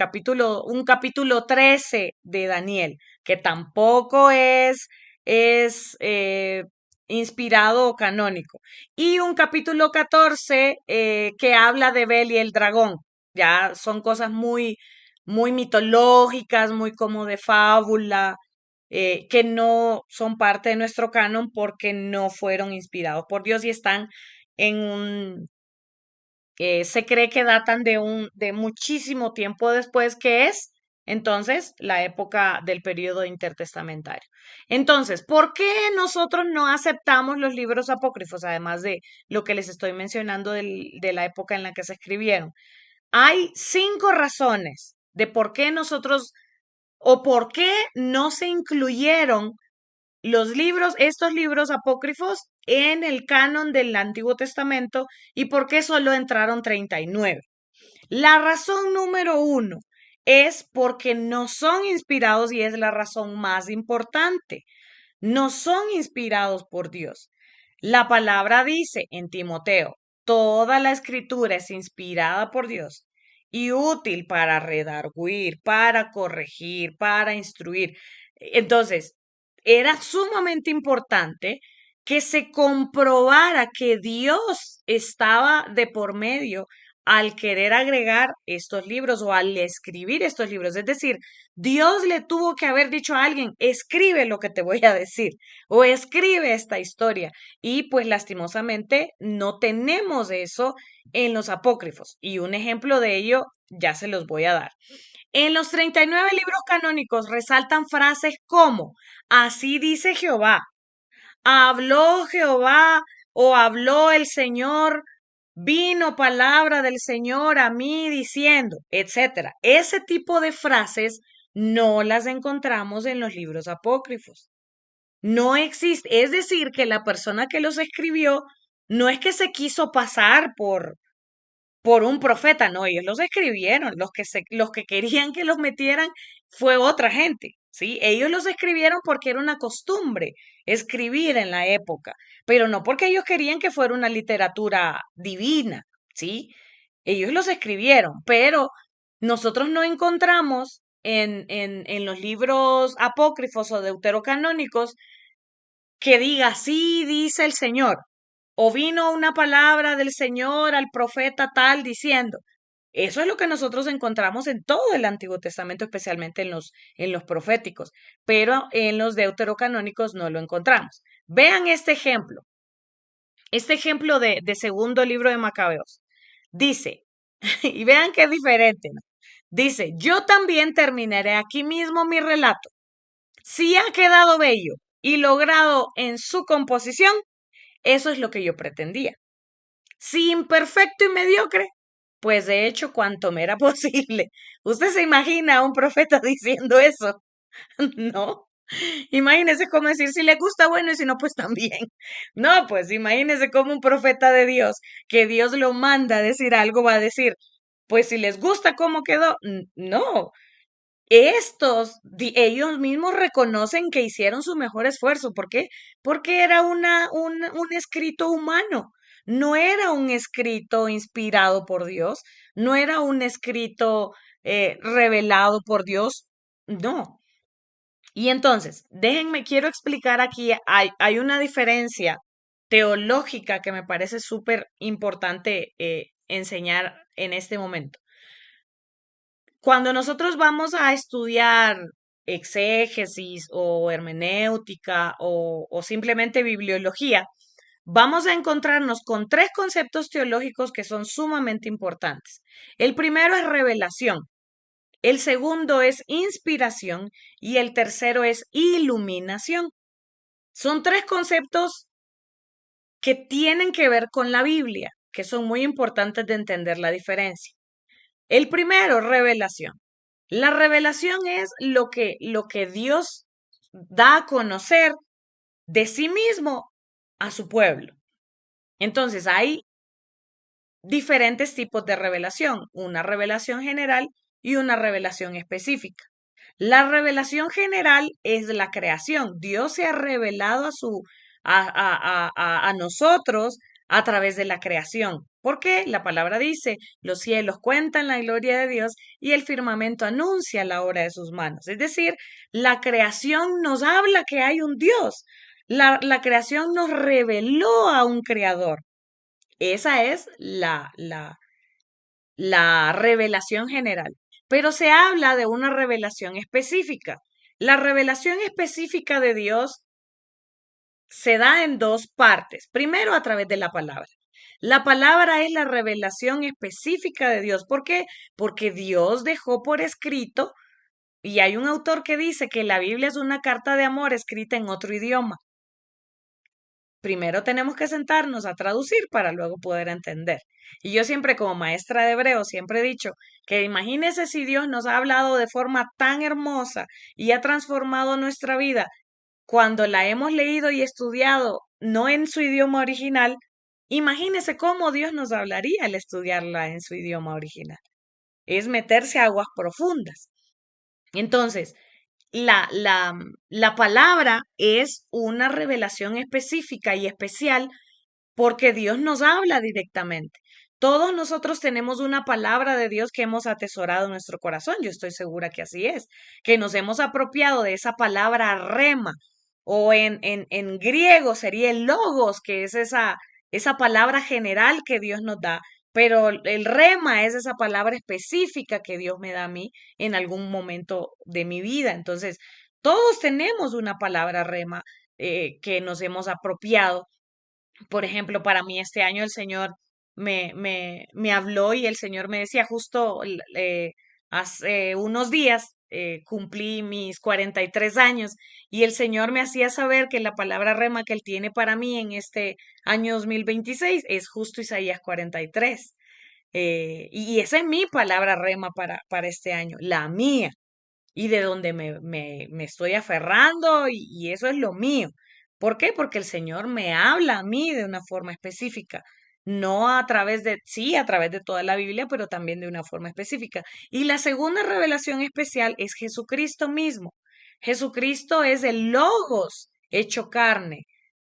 capítulo 13 de Daniel, que tampoco es inspirado o canónico. Y un capítulo 14 que habla de Bel y el dragón. Ya son cosas muy mitológicas, muy como de fábula, que no son parte de nuestro canon porque no fueron inspirados por Dios y están en se cree que datan de muchísimo tiempo después, que es entonces la época del periodo intertestamentario. Entonces, ¿por qué nosotros no aceptamos los libros apócrifos, además de lo que les estoy mencionando de la época en la que se escribieron? Hay 5 razones de por qué nosotros o por qué no se incluyeron estos libros apócrifos en el canon del Antiguo Testamento y por qué solo entraron 39. La razón número 1 es porque no son inspirados y es la razón más importante. No son inspirados por Dios. La palabra dice en Timoteo, toda la escritura es inspirada por Dios y útil para redarguir, para corregir, para instruir. Entonces, era sumamente importante que se comprobara que Dios estaba de por medio al querer agregar estos libros o al escribir estos libros. Es decir, Dios le tuvo que haber dicho a alguien, escribe lo que te voy a decir o escribe esta historia. Y pues lastimosamente no tenemos eso en los apócrifos. Y un ejemplo de ello ya se los voy a dar. En los 39 libros canónicos resaltan frases como, así dice Jehová, habló Jehová o habló el Señor, vino palabra del Señor a mí diciendo, etcétera. Ese tipo de frases no las encontramos en los libros apócrifos. No existe, es decir, que la persona que los escribió no es que se quiso pasar por un profeta, no, ellos los escribieron, los que querían que los metieran fue otra gente, ¿sí? Ellos los escribieron porque era una costumbre escribir en la época, pero no porque ellos querían que fuera una literatura divina, ¿sí? Ellos los escribieron, pero nosotros no encontramos en los libros apócrifos o deuterocanónicos que diga, sí, dice el Señor, o vino una palabra del Señor al profeta tal diciendo. Eso es lo que nosotros encontramos en todo el Antiguo Testamento, especialmente en los proféticos, pero en los deuterocanónicos no lo encontramos. Vean este ejemplo de segundo libro de Macabeos. Dice, y vean qué diferente, ¿no? Dice, yo también terminaré aquí mismo mi relato. Si ha quedado bello y logrado en su composición, eso es lo que yo pretendía. Si imperfecto y mediocre, pues de hecho cuanto me era posible. ¿Usted se imagina a un profeta diciendo eso? No. Imagínese cómo decir si le gusta bueno y si no, pues también. No, pues imagínese cómo un profeta de Dios, que Dios lo manda a decir algo, va a decir, pues si les gusta cómo quedó, no, ellos mismos reconocen que hicieron su mejor esfuerzo. ¿Por qué? Porque era un escrito humano. No era un escrito inspirado por Dios, no era un escrito revelado por Dios, no. Y entonces, déjenme, quiero explicar aquí, hay una diferencia teológica que me parece súper importante enseñar en este momento. Cuando nosotros vamos a estudiar exégesis o hermenéutica o simplemente bibliología, vamos a encontrarnos con tres conceptos teológicos que son sumamente importantes. El primero es revelación, el segundo es inspiración y el tercero es iluminación. Son tres conceptos que tienen que ver con la Biblia, que son muy importantes de entender la diferencia. El primero, revelación. La revelación es lo que Dios da a conocer de sí mismo a su pueblo. Entonces, hay diferentes tipos de revelación, una revelación general y una revelación específica. La revelación general es la creación. Dios se ha revelado a nosotros a través de la creación. Porque la palabra dice, los cielos cuentan la gloria de Dios y el firmamento anuncia la obra de sus manos. Es decir, la creación nos habla que hay un Dios. La creación nos reveló a un creador. Esa es la revelación general, pero se habla de una revelación específica. La revelación específica de Dios se da en dos partes. Primero, a través de la palabra. La palabra es la revelación específica de Dios. ¿Por qué? Porque Dios dejó por escrito, y hay un autor que dice que la Biblia es una carta de amor escrita en otro idioma. Primero tenemos que sentarnos a traducir para luego poder entender. Y yo siempre como maestra de hebreo siempre he dicho que imagínese si Dios nos ha hablado de forma tan hermosa y ha transformado nuestra vida cuando la hemos leído y estudiado no en su idioma original, imagínese cómo Dios nos hablaría al estudiarla en su idioma original. Es meterse a aguas profundas. Entonces, la palabra es una revelación específica y especial porque Dios nos habla directamente. Todos nosotros tenemos una palabra de Dios que hemos atesorado en nuestro corazón. Yo estoy segura que así es, que nos hemos apropiado de esa palabra rema o en griego sería el logos, que es esa palabra general que Dios nos da, pero el rema es esa palabra específica que Dios me da a mí en algún momento de mi vida. Entonces, todos tenemos una palabra rema que nos hemos apropiado. Por ejemplo, para mí este año el Señor me habló y el Señor me decía justo hace unos días cumplí mis 43 años y el Señor me hacía saber que la palabra rema que Él tiene para mí en este año 2026 es justo Isaías 43. Y esa es mi palabra rema para este año, la mía y de donde me estoy aferrando y eso es lo mío. ¿Por qué? Porque el Señor me habla a mí de una forma específica, no a través de, sí, a través de toda la Biblia, pero también de una forma específica. Y la segunda revelación especial es Jesucristo mismo. Jesucristo es el Logos hecho carne,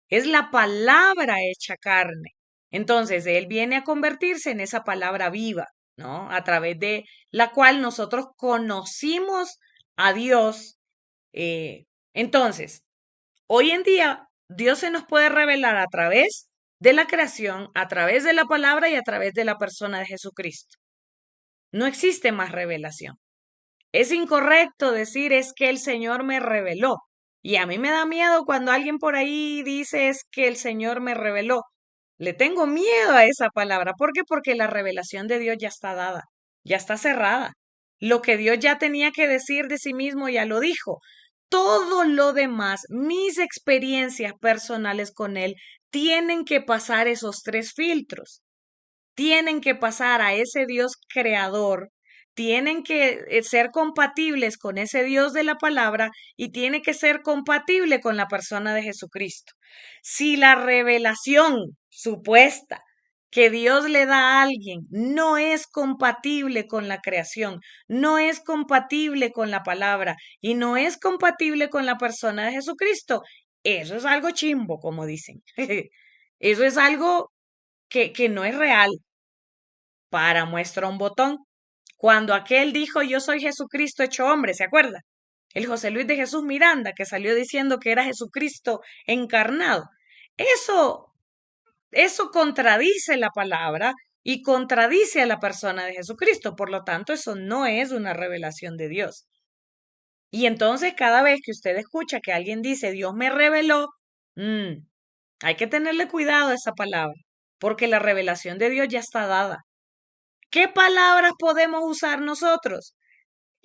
es la palabra hecha carne. Entonces, Él viene a convertirse en esa palabra viva, ¿no? A través de la cual nosotros conocimos a Dios. Entonces, hoy en día, Dios se nos puede revelar a través de la creación, a través de la palabra y a través de la persona de Jesucristo. No existe más revelación. Es incorrecto decir es que el Señor me reveló. Y a mí me da miedo cuando alguien por ahí dice es que el Señor me reveló. Le tengo miedo a esa palabra. ¿Por qué? Porque la revelación de Dios ya está dada, ya está cerrada. Lo que Dios ya tenía que decir de sí mismo ya lo dijo. Todo lo demás, mis experiencias personales con Él, tienen que pasar esos tres filtros, tienen que pasar a ese Dios creador, tienen que ser compatibles con ese Dios de la palabra y tiene que ser compatible con la persona de Jesucristo. Si la revelación supuesta que Dios le da a alguien no es compatible con la creación, no es compatible con la palabra y no es compatible con la persona de Jesucristo, eso es algo chimbo, como dicen. Eso es algo que no es real. Para muestra un botón. Cuando aquel dijo, yo soy Jesucristo hecho hombre, ¿se acuerda? El José Luis de Jesús Miranda, que salió diciendo que era Jesucristo encarnado. Eso, eso contradice la palabra y contradice a la persona de Jesucristo. Por lo tanto, eso no es una revelación de Dios. Y entonces, cada vez que usted escucha que alguien dice, Dios me reveló, hay que tenerle cuidado a esa palabra, porque la revelación de Dios ya está dada. ¿Qué palabras podemos usar nosotros?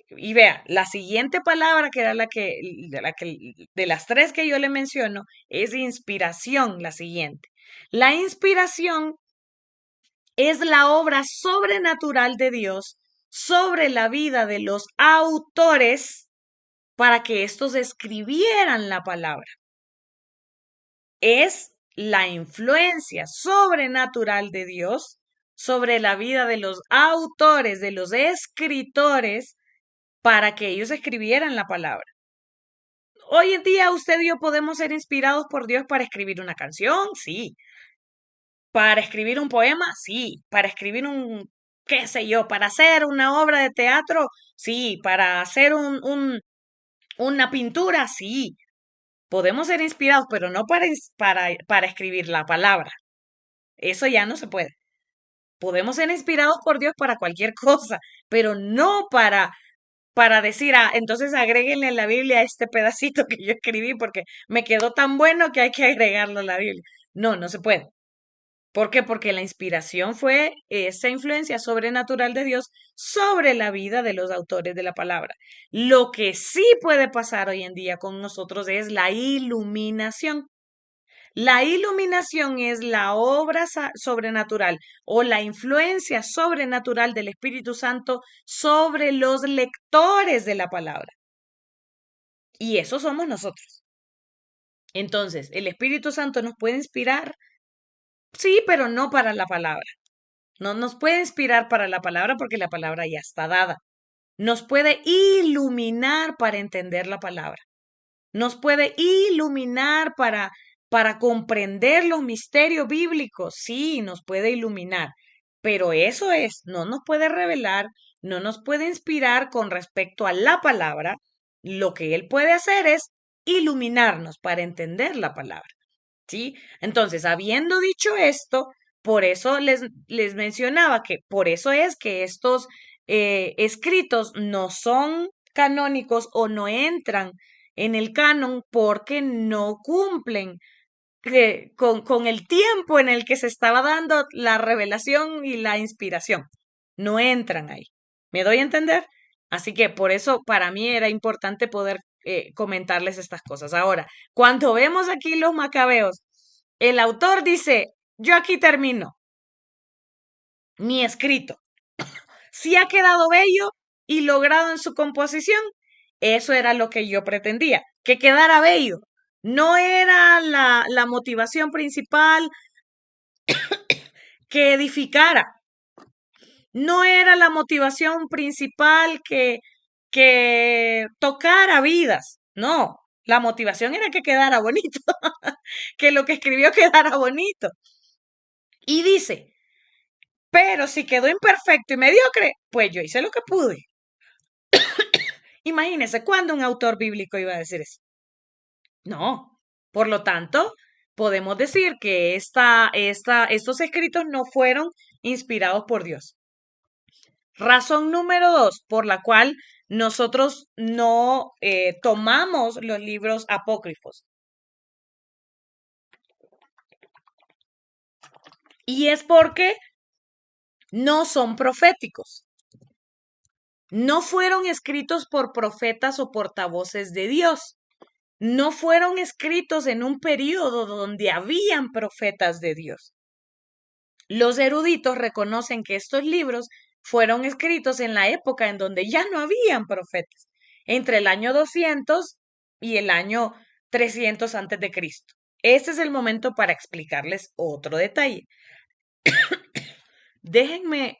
Y vea, la siguiente palabra que era de las tres que yo le menciono es inspiración, la siguiente. La inspiración es la obra sobrenatural de Dios sobre la vida de los autores para que estos escribieran la palabra. Es la influencia sobrenatural de Dios sobre la vida de los autores, de los escritores, para que ellos escribieran la palabra. Hoy en día usted y yo podemos ser inspirados por Dios para escribir una canción, sí. Para escribir un poema, sí. Para escribir qué sé yo, para hacer una obra de teatro, sí. Para hacer una pintura, sí. Podemos ser inspirados, pero no para escribir la palabra. Eso ya no se puede. Podemos ser inspirados por Dios para cualquier cosa, pero no para decir, entonces agréguenle a la Biblia este pedacito que yo escribí porque me quedó tan bueno que hay que agregarlo a la Biblia. No, no se puede. ¿Por qué? Porque la inspiración fue esa influencia sobrenatural de Dios sobre la vida de los autores de la palabra. Lo que sí puede pasar hoy en día con nosotros es la iluminación. La iluminación es la obra sobrenatural o la influencia sobrenatural del Espíritu Santo sobre los lectores de la palabra. Y eso somos nosotros. Entonces, ¿el Espíritu Santo nos puede inspirar? Sí, pero no para la palabra. No nos puede inspirar para la palabra porque la palabra ya está dada. Nos puede iluminar para entender la palabra. Nos puede iluminar para comprender los misterios bíblicos. Sí, nos puede iluminar. Pero eso es, no nos puede revelar, no nos puede inspirar con respecto a la palabra. Lo que Él puede hacer es iluminarnos para entender la palabra. ¿Sí? Entonces, habiendo dicho esto, Por eso les mencionaba que por eso es que estos escritos no son canónicos o no entran en el canon porque no cumplen con el tiempo en el que se estaba dando la revelación y la inspiración. No entran ahí. ¿Me doy a entender? Así que por eso para mí era importante poder comentarles estas cosas. Ahora, cuando vemos aquí los macabeos, el autor dice, yo aquí termino mi escrito. Si ha quedado bello y logrado en su composición, eso era lo que yo pretendía, que quedara bello. No era la motivación principal que edificara. No era la motivación principal que tocara vidas. No, la motivación era que quedara bonito, que lo que escribió quedara bonito. Y dice, pero si quedó imperfecto y mediocre, pues yo hice lo que pude. Imagínense, ¿cuándo un autor bíblico iba a decir eso? No. Por lo tanto, podemos decir que estos escritos no fueron inspirados por Dios. Razón número 2, por la cual nosotros no tomamos los libros apócrifos. Y es porque no son proféticos. No fueron escritos por profetas o portavoces de Dios. No fueron escritos en un periodo donde habían profetas de Dios. Los eruditos reconocen que estos libros fueron escritos en la época en donde ya no habían profetas, entre el año 200 y el año 300 antes de Cristo. Este es el momento para explicarles otro detalle. Déjenme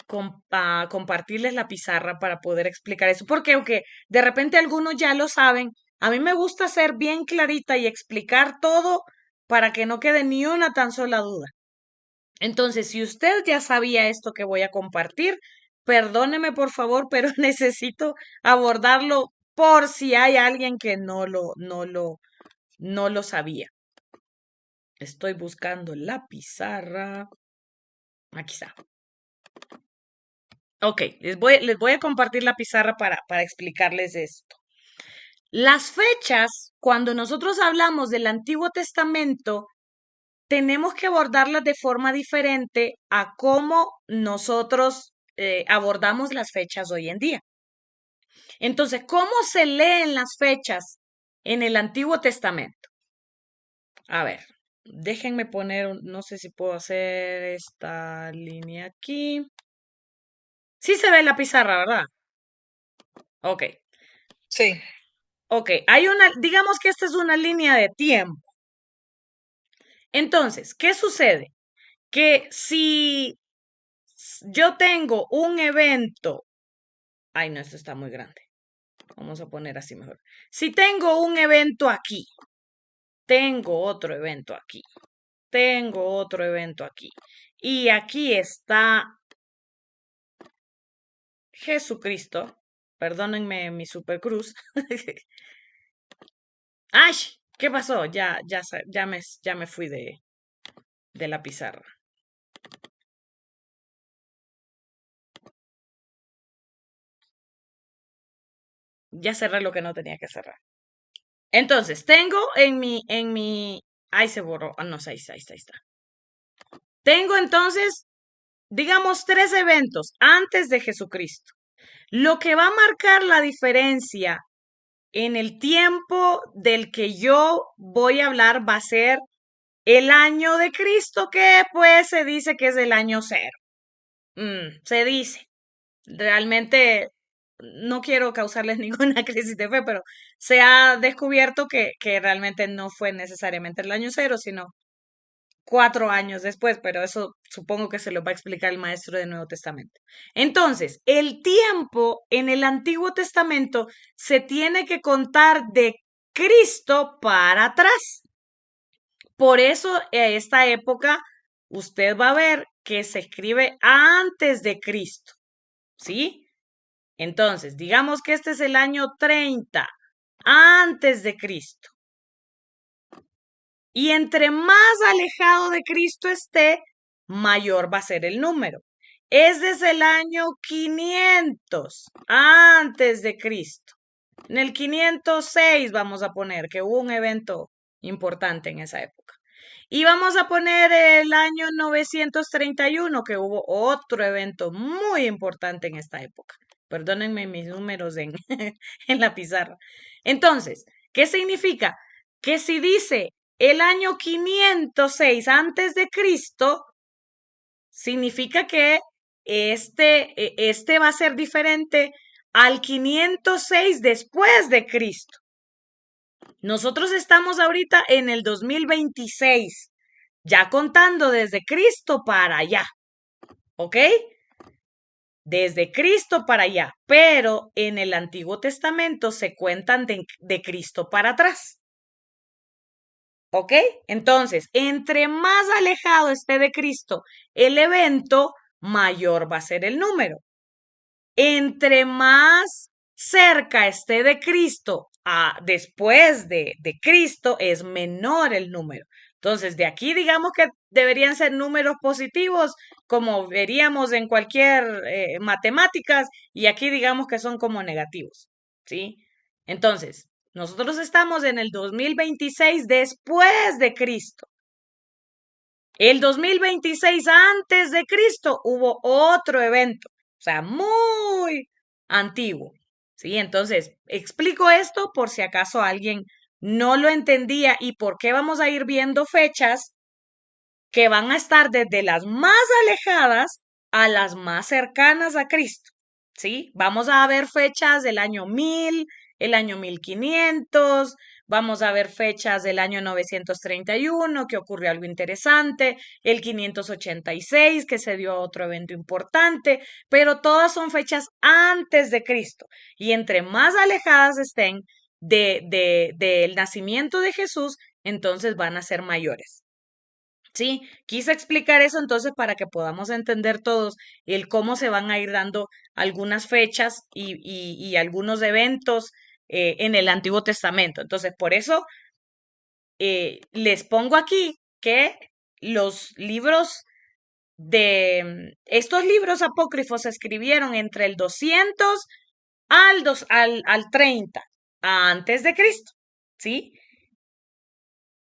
compartirles la pizarra para poder explicar eso, porque aunque de repente algunos ya lo saben, a mí me gusta ser bien clarita y explicar todo para que no quede ni una tan sola duda. Entonces, si usted ya sabía esto que voy a compartir, perdóneme por favor, pero necesito abordarlo por si hay alguien que no lo sabía. Estoy buscando la pizarra. Aquí está. Ok, les voy a compartir la pizarra para explicarles esto. Las fechas, cuando nosotros hablamos del Antiguo Testamento, tenemos que abordarlas de forma diferente a cómo nosotros abordamos las fechas hoy en día. Entonces, ¿cómo se leen las fechas en el Antiguo Testamento? A ver, déjenme poner, no sé si puedo hacer esta línea aquí. Sí se ve la pizarra, ¿verdad? Ok, Sí, ok. Digamos que esta es una línea de tiempo. Entonces, ¿qué sucede? Que si yo tengo un evento, ay, no, esto está muy grande. Vamos a poner así mejor. Si tengo un evento aquí, tengo otro evento aquí, tengo otro evento aquí, y aquí está Jesucristo, perdónenme mi supercruz. ¡Ay! ¿Qué pasó? Ya me fui de la pizarra. Ya cerré lo que no tenía que cerrar. Entonces, tengo ay, se borró. Ah, no, ahí está. Tengo entonces, digamos, tres eventos antes de Jesucristo. Lo que va a marcar la diferencia en el tiempo del que yo voy a hablar va a ser el año de Cristo, que pues se dice que es el año cero. Se dice. Realmente no quiero causarles ninguna crisis de fe, pero se ha descubierto que realmente no fue necesariamente el año cero, sino 4 años después, pero eso supongo que se lo va a explicar el maestro del Nuevo Testamento. Entonces, el tiempo en el Antiguo Testamento se tiene que contar de Cristo para atrás. Por eso, en esta época, usted va a ver que se escribe antes de Cristo, ¿sí? Entonces, digamos que este es el año 30 antes de Cristo. Y entre más alejado de Cristo esté, mayor va a ser el número. Es desde el año 500 antes de Cristo. En el 506 vamos a poner que hubo un evento importante en esa época. Y vamos a poner el año 931 que hubo otro evento muy importante en esta época. Perdónenme mis números en, en la pizarra. Entonces, ¿qué significa? Que si dice el año 506 antes de Cristo, significa que este va a ser diferente al 506 después de Cristo. Nosotros estamos ahorita en el 2026, ya contando desde Cristo para allá, ¿ok? Desde Cristo para allá, pero en el Antiguo Testamento se cuentan de Cristo para atrás. ¿Ok? Entonces, entre más alejado esté de Cristo el evento, mayor va a ser el número. Entre más cerca esté de Cristo después de Cristo, es menor el número. Entonces, de aquí digamos que deberían ser números positivos, como veríamos en cualquier matemáticas, y aquí digamos que son como negativos, ¿sí? Entonces, nosotros estamos en el 2026 después de Cristo. El 2026 antes de Cristo hubo otro evento, o sea, muy antiguo. ¿Sí? Entonces, explico esto por si acaso alguien no lo entendía y por qué vamos a ir viendo fechas que van a estar desde las más alejadas a las más cercanas a Cristo. ¿Sí? Vamos a ver fechas del año 1000, el año 1500, vamos a ver fechas del año 931, que ocurrió algo interesante, el 586, que se dio otro evento importante, pero todas son fechas antes de Cristo. Y entre más alejadas estén del nacimiento de Jesús, entonces van a ser mayores. Sí, quise explicar eso entonces para que podamos entender todos el cómo se van a ir dando algunas fechas y algunos eventos en el Antiguo Testamento. Entonces, por eso les pongo aquí que los libros estos libros apócrifos se escribieron entre el 200 al 30 antes de Cristo, ¿sí?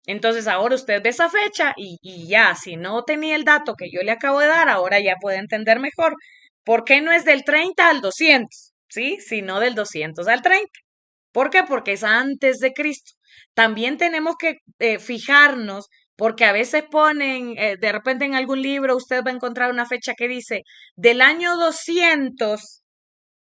Entonces ahora usted ve esa fecha y ya, si no tenía el dato que yo le acabo de dar, ahora ya puede entender mejor por qué no es del 30 al 200, ¿sí? Sino del 200 al 30. ¿Por qué? Porque es antes de Cristo. También tenemos que fijarnos, porque a veces ponen, de repente en algún libro usted va a encontrar una fecha que dice del año 200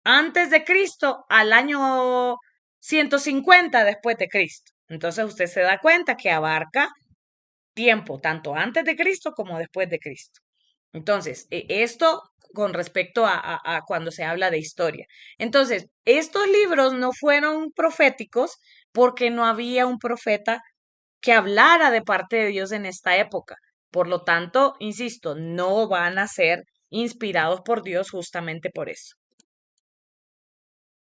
antes de Cristo al año 150 después de Cristo. Entonces usted se da cuenta que abarca tiempo, tanto antes de Cristo como después de Cristo. Entonces, esto con respecto a cuando se habla de historia. Entonces, estos libros no fueron proféticos porque no había un profeta que hablara de parte de Dios en esta época. Por lo tanto, insisto, no van a ser inspirados por Dios justamente por eso.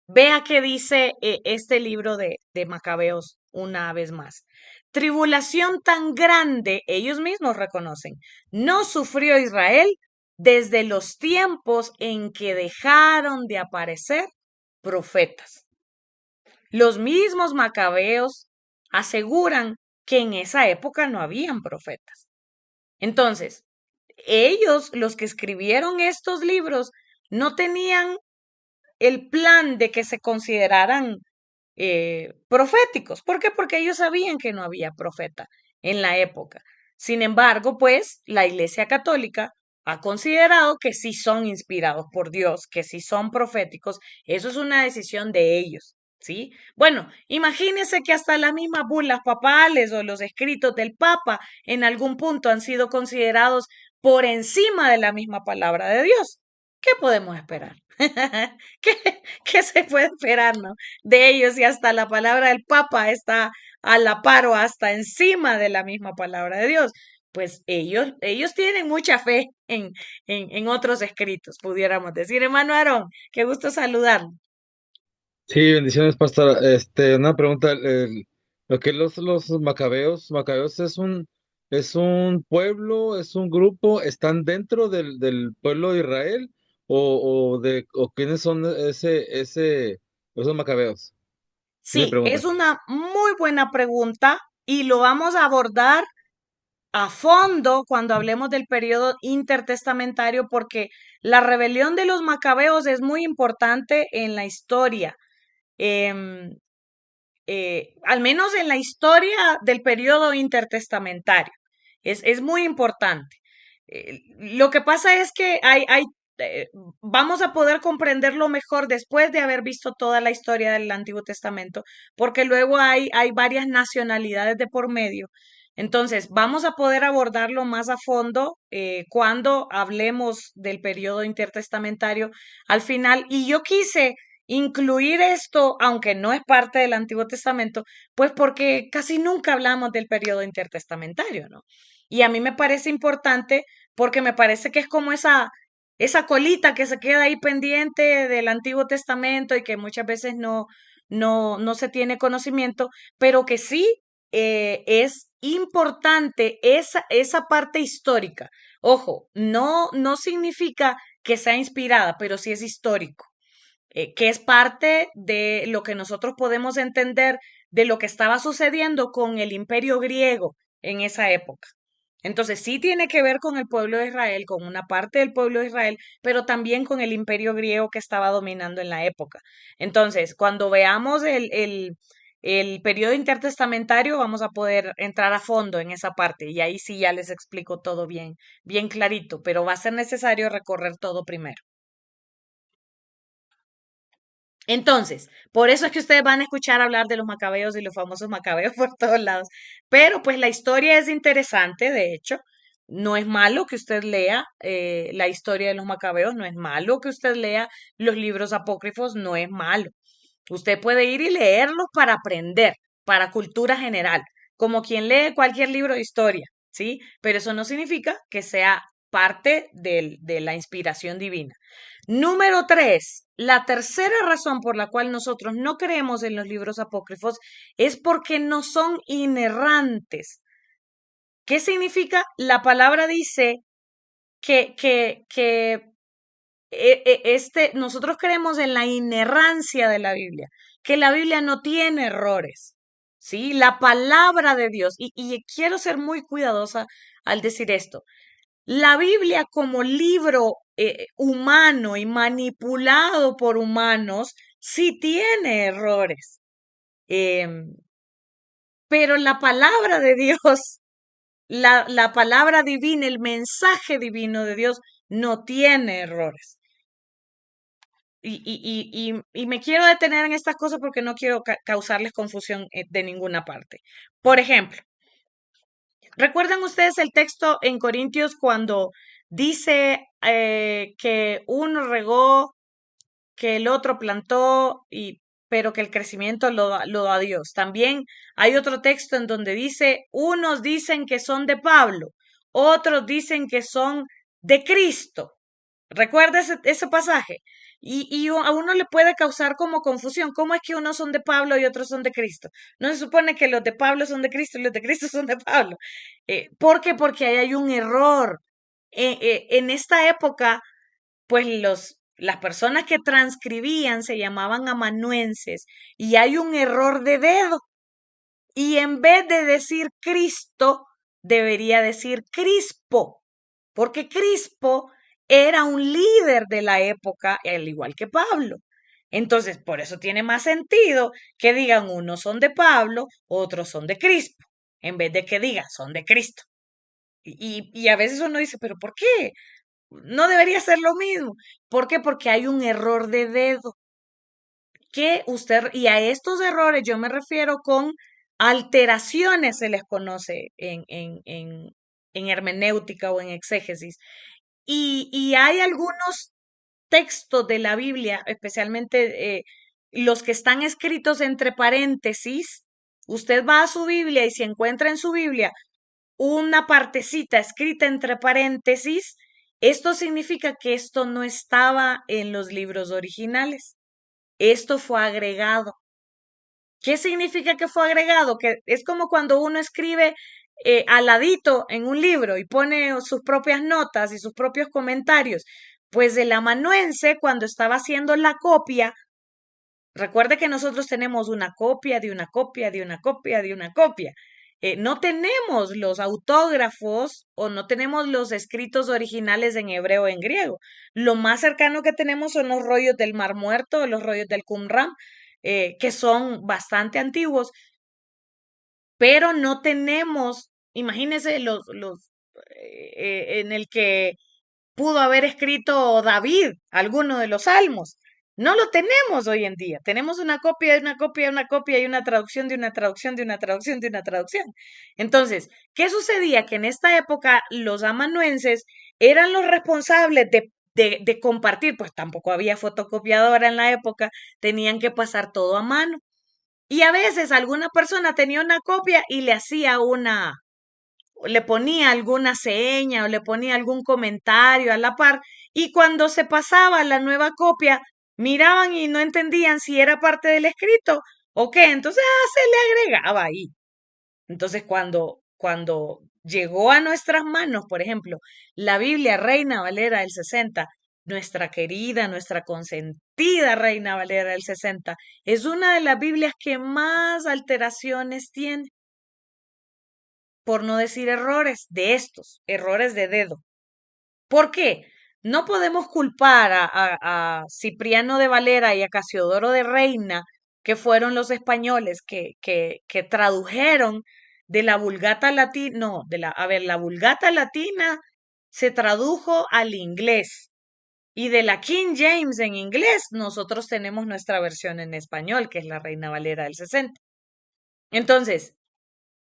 Vea qué dice este libro de Macabeos una vez más. Tribulación tan grande, ellos mismos reconocen, no sufrió Israel desde los tiempos en que dejaron de aparecer profetas. Los mismos Macabeos aseguran que en esa época no habían profetas. Entonces, ellos, los que escribieron estos libros, no tenían el plan de que se consideraran proféticos. ¿Por qué? Porque ellos sabían que no había profeta en la época. Sin embargo, pues la Iglesia Católica ha considerado que sí son inspirados por Dios, que sí son proféticos. Eso es una decisión de ellos. ¿Sí? Bueno, imagínense que hasta las mismas bulas papales o los escritos del Papa en algún punto han sido considerados por encima de la misma palabra de Dios. ¿Qué podemos esperar? ¿Qué se puede esperar, no? De ellos y hasta la palabra del Papa está a la par o hasta encima de la misma palabra de Dios. Pues ellos tienen mucha fe en otros escritos, pudiéramos decir. Hermano Aarón, qué gusto saludarlo. Sí, bendiciones, pastor. Una pregunta. Ok, los macabeos es un pueblo, es un grupo, ¿están dentro del pueblo de Israel? O quiénes son esos macabeos? Es mi Sí, es pregunta. una muy buena pregunta y lo vamos a abordar a fondo cuando hablemos del periodo intertestamentario porque la rebelión de los macabeos es muy importante en la historia. Em, al menos en la historia del periodo intertestamentario. Es muy importante. Lo que pasa es que eh, vamos a poder comprenderlo mejor después de haber visto toda la historia del Antiguo Testamento, porque luego hay varias nacionalidades de por medio. Entonces, vamos a poder abordarlo más a fondo cuando hablemos del periodo intertestamentario al final. Y yo quise incluir esto, aunque no es parte del Antiguo Testamento, pues porque casi nunca hablamos del periodo intertestamentario, ¿no? Y a mí me parece importante porque me parece que es como esa colita que se queda ahí pendiente del Antiguo Testamento y que muchas veces no se tiene conocimiento, pero que sí es importante esa parte histórica. Ojo, no significa que sea inspirada, pero sí es histórico, que es parte de lo que nosotros podemos entender de lo que estaba sucediendo con el imperio griego en esa época. Entonces sí tiene que ver con el pueblo de Israel, con una parte del pueblo de Israel, pero también con el imperio griego que estaba dominando en la época. Entonces, cuando veamos el periodo intertestamentario, vamos a poder entrar a fondo en esa parte y ahí sí ya les explico todo bien, bien clarito, pero va a ser necesario recorrer todo primero. Entonces, por eso es que ustedes van a escuchar hablar de los macabeos y los famosos macabeos por todos lados. Pero pues la historia es interesante, de hecho. No es malo que usted lea la historia de los macabeos, no es malo que usted lea los libros apócrifos, no es malo. Usted puede ir y leerlos para aprender, para cultura general, como quien lee cualquier libro de historia, ¿sí? Pero eso no significa que sea parte de la inspiración divina. Número tres, la tercera razón por la cual nosotros no creemos en los libros apócrifos es porque no son inerrantes. ¿Qué significa? La palabra dice que nosotros creemos en la inerrancia de la Biblia, que la Biblia no tiene errores, ¿sí? La palabra de Dios, y quiero ser muy cuidadosa al decir esto, la Biblia como libro humano y manipulado por humanos sí tiene errores, em, pero la palabra de Dios, la palabra divina, el mensaje divino de Dios no tiene errores. Y me quiero detener en estas cosas porque no quiero causarles confusión de ninguna parte. Por ejemplo, ¿recuerdan ustedes el texto en Corintios cuando dice que uno regó, que el otro plantó, pero que el crecimiento lo da Dios? También hay otro texto en donde dice, unos dicen que son de Pablo, otros dicen que son de Cristo. ¿Recuerda ese pasaje? A uno le puede causar como confusión. ¿Cómo es que unos son de Pablo y otros son de Cristo? No se supone que los de Pablo son de Cristo y los de Cristo son de Pablo. ¿Por qué? Porque ahí hay un error. En esta época, pues las personas que transcribían se llamaban amanuenses y hay un error de dedo. Y en vez de decir Cristo, debería decir Crispo, porque Crispo era un líder de la época, al igual que Pablo. Entonces, por eso tiene más sentido que digan unos son de Pablo, otros son de Crispo, en vez de que digan son de Cristo. Y a veces uno dice, pero ¿por qué? No debería ser lo mismo. ¿Por qué? Porque hay un error de dedo que usted, y a estos errores yo me refiero con alteraciones, se les conoce en hermenéutica o en exégesis. Y hay algunos textos de la Biblia, especialmente los que están escritos entre paréntesis. Usted va a su Biblia y si encuentra en su Biblia una partecita escrita entre paréntesis, esto significa que esto no estaba en los libros originales. Esto fue agregado. ¿Qué significa que fue agregado? Que es como cuando uno escribe al ladito en un libro y pone sus propias notas y sus propios comentarios. Pues el amanuense, cuando estaba haciendo la copia, recuerde que nosotros tenemos una copia de una copia de una copia de una copia. No tenemos los autógrafos o no tenemos los escritos originales en hebreo o en griego. Lo más cercano que tenemos son los rollos del Mar Muerto o los rollos del Qumran, que son bastante antiguos, pero no tenemos, imagínense en el que pudo haber escrito David alguno de los salmos. No lo tenemos hoy en día. Tenemos una copia de una copia de una copia y una traducción de una traducción de una traducción de una traducción. Entonces, ¿qué sucedía? Que en esta época los amanuenses eran los responsables de compartir, pues tampoco había fotocopiadora en la época, tenían que pasar todo a mano. Y a veces alguna persona tenía una copia y le hacía le ponía alguna seña o le ponía algún comentario a la par, y cuando se pasaba la nueva copia, miraban y no entendían si era parte del escrito o qué, entonces se le agregaba ahí. Entonces cuando llegó a nuestras manos, por ejemplo, la Biblia Reina Valera del 60, nuestra querida, nuestra consentida Reina Valera del 60, es una de las Biblias que más alteraciones tiene, por no decir errores de estos, errores de dedo. ¿Por qué? No podemos culpar a Cipriano de Valera y a Casiodoro de Reina, que fueron los españoles que tradujeron de la Vulgata Latina, no, la Vulgata Latina se tradujo al inglés. Y de la King James en inglés, nosotros tenemos nuestra versión en español, que es la Reina Valera del 60. Entonces,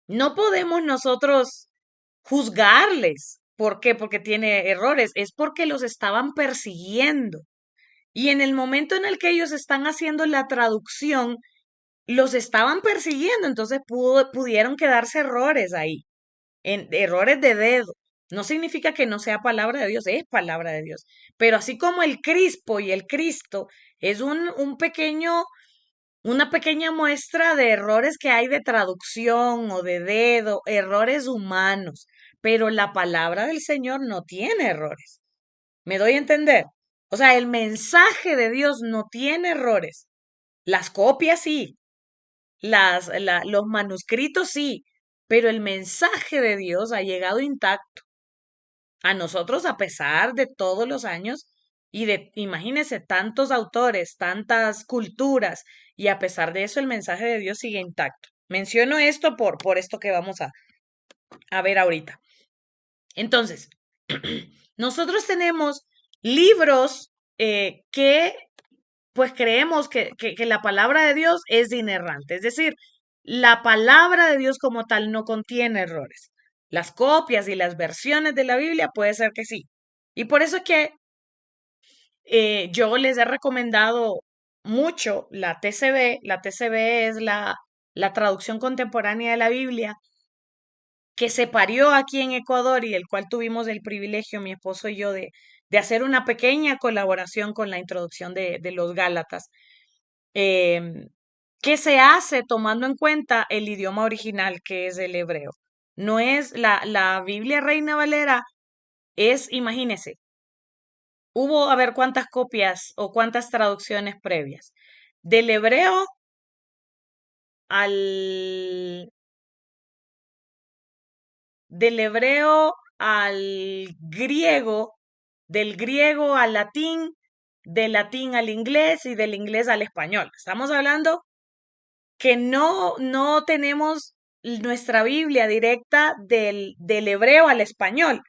no podemos nosotros juzgarles. ¿Por qué? Porque tiene errores. Es porque los estaban persiguiendo. Y en el momento en el que ellos están haciendo la traducción, los estaban persiguiendo. Entonces pudieron quedarse errores ahí. Errores de dedo. No significa que no sea palabra de Dios, es palabra de Dios. Pero así como el Crispo y el Cristo es una pequeña muestra de errores que hay de traducción o de dedo, errores humanos, pero la palabra del Señor no tiene errores. ¿Me doy a entender? O sea, el mensaje de Dios no tiene errores. Las copias sí, los manuscritos sí, pero el mensaje de Dios ha llegado intacto a nosotros a pesar de todos los años y de, imagínense, tantos autores, tantas culturas, y a pesar de eso el mensaje de Dios sigue intacto. Menciono esto por esto que vamos a ver ahorita. Entonces, nosotros tenemos libros que pues creemos que la palabra de Dios es inerrante, es decir, la palabra de Dios como tal no contiene errores. Las copias y las versiones de la Biblia puede ser que sí. Y por eso es que yo les he recomendado mucho la TCB. La TCB es la traducción contemporánea de la Biblia que se parió aquí en Ecuador y el cual tuvimos el privilegio, mi esposo y yo, de hacer una pequeña colaboración con la introducción de los Gálatas, em, que se hace tomando en cuenta el idioma original, que es el hebreo. No es la Biblia Reina Valera, es, imagínese, hubo a ver cuántas copias o cuántas traducciones previas. Del hebreo al, del hebreo al griego, del griego al latín, del latín al inglés y del inglés al español. Estamos hablando que no tenemos nuestra Biblia directa del hebreo al español,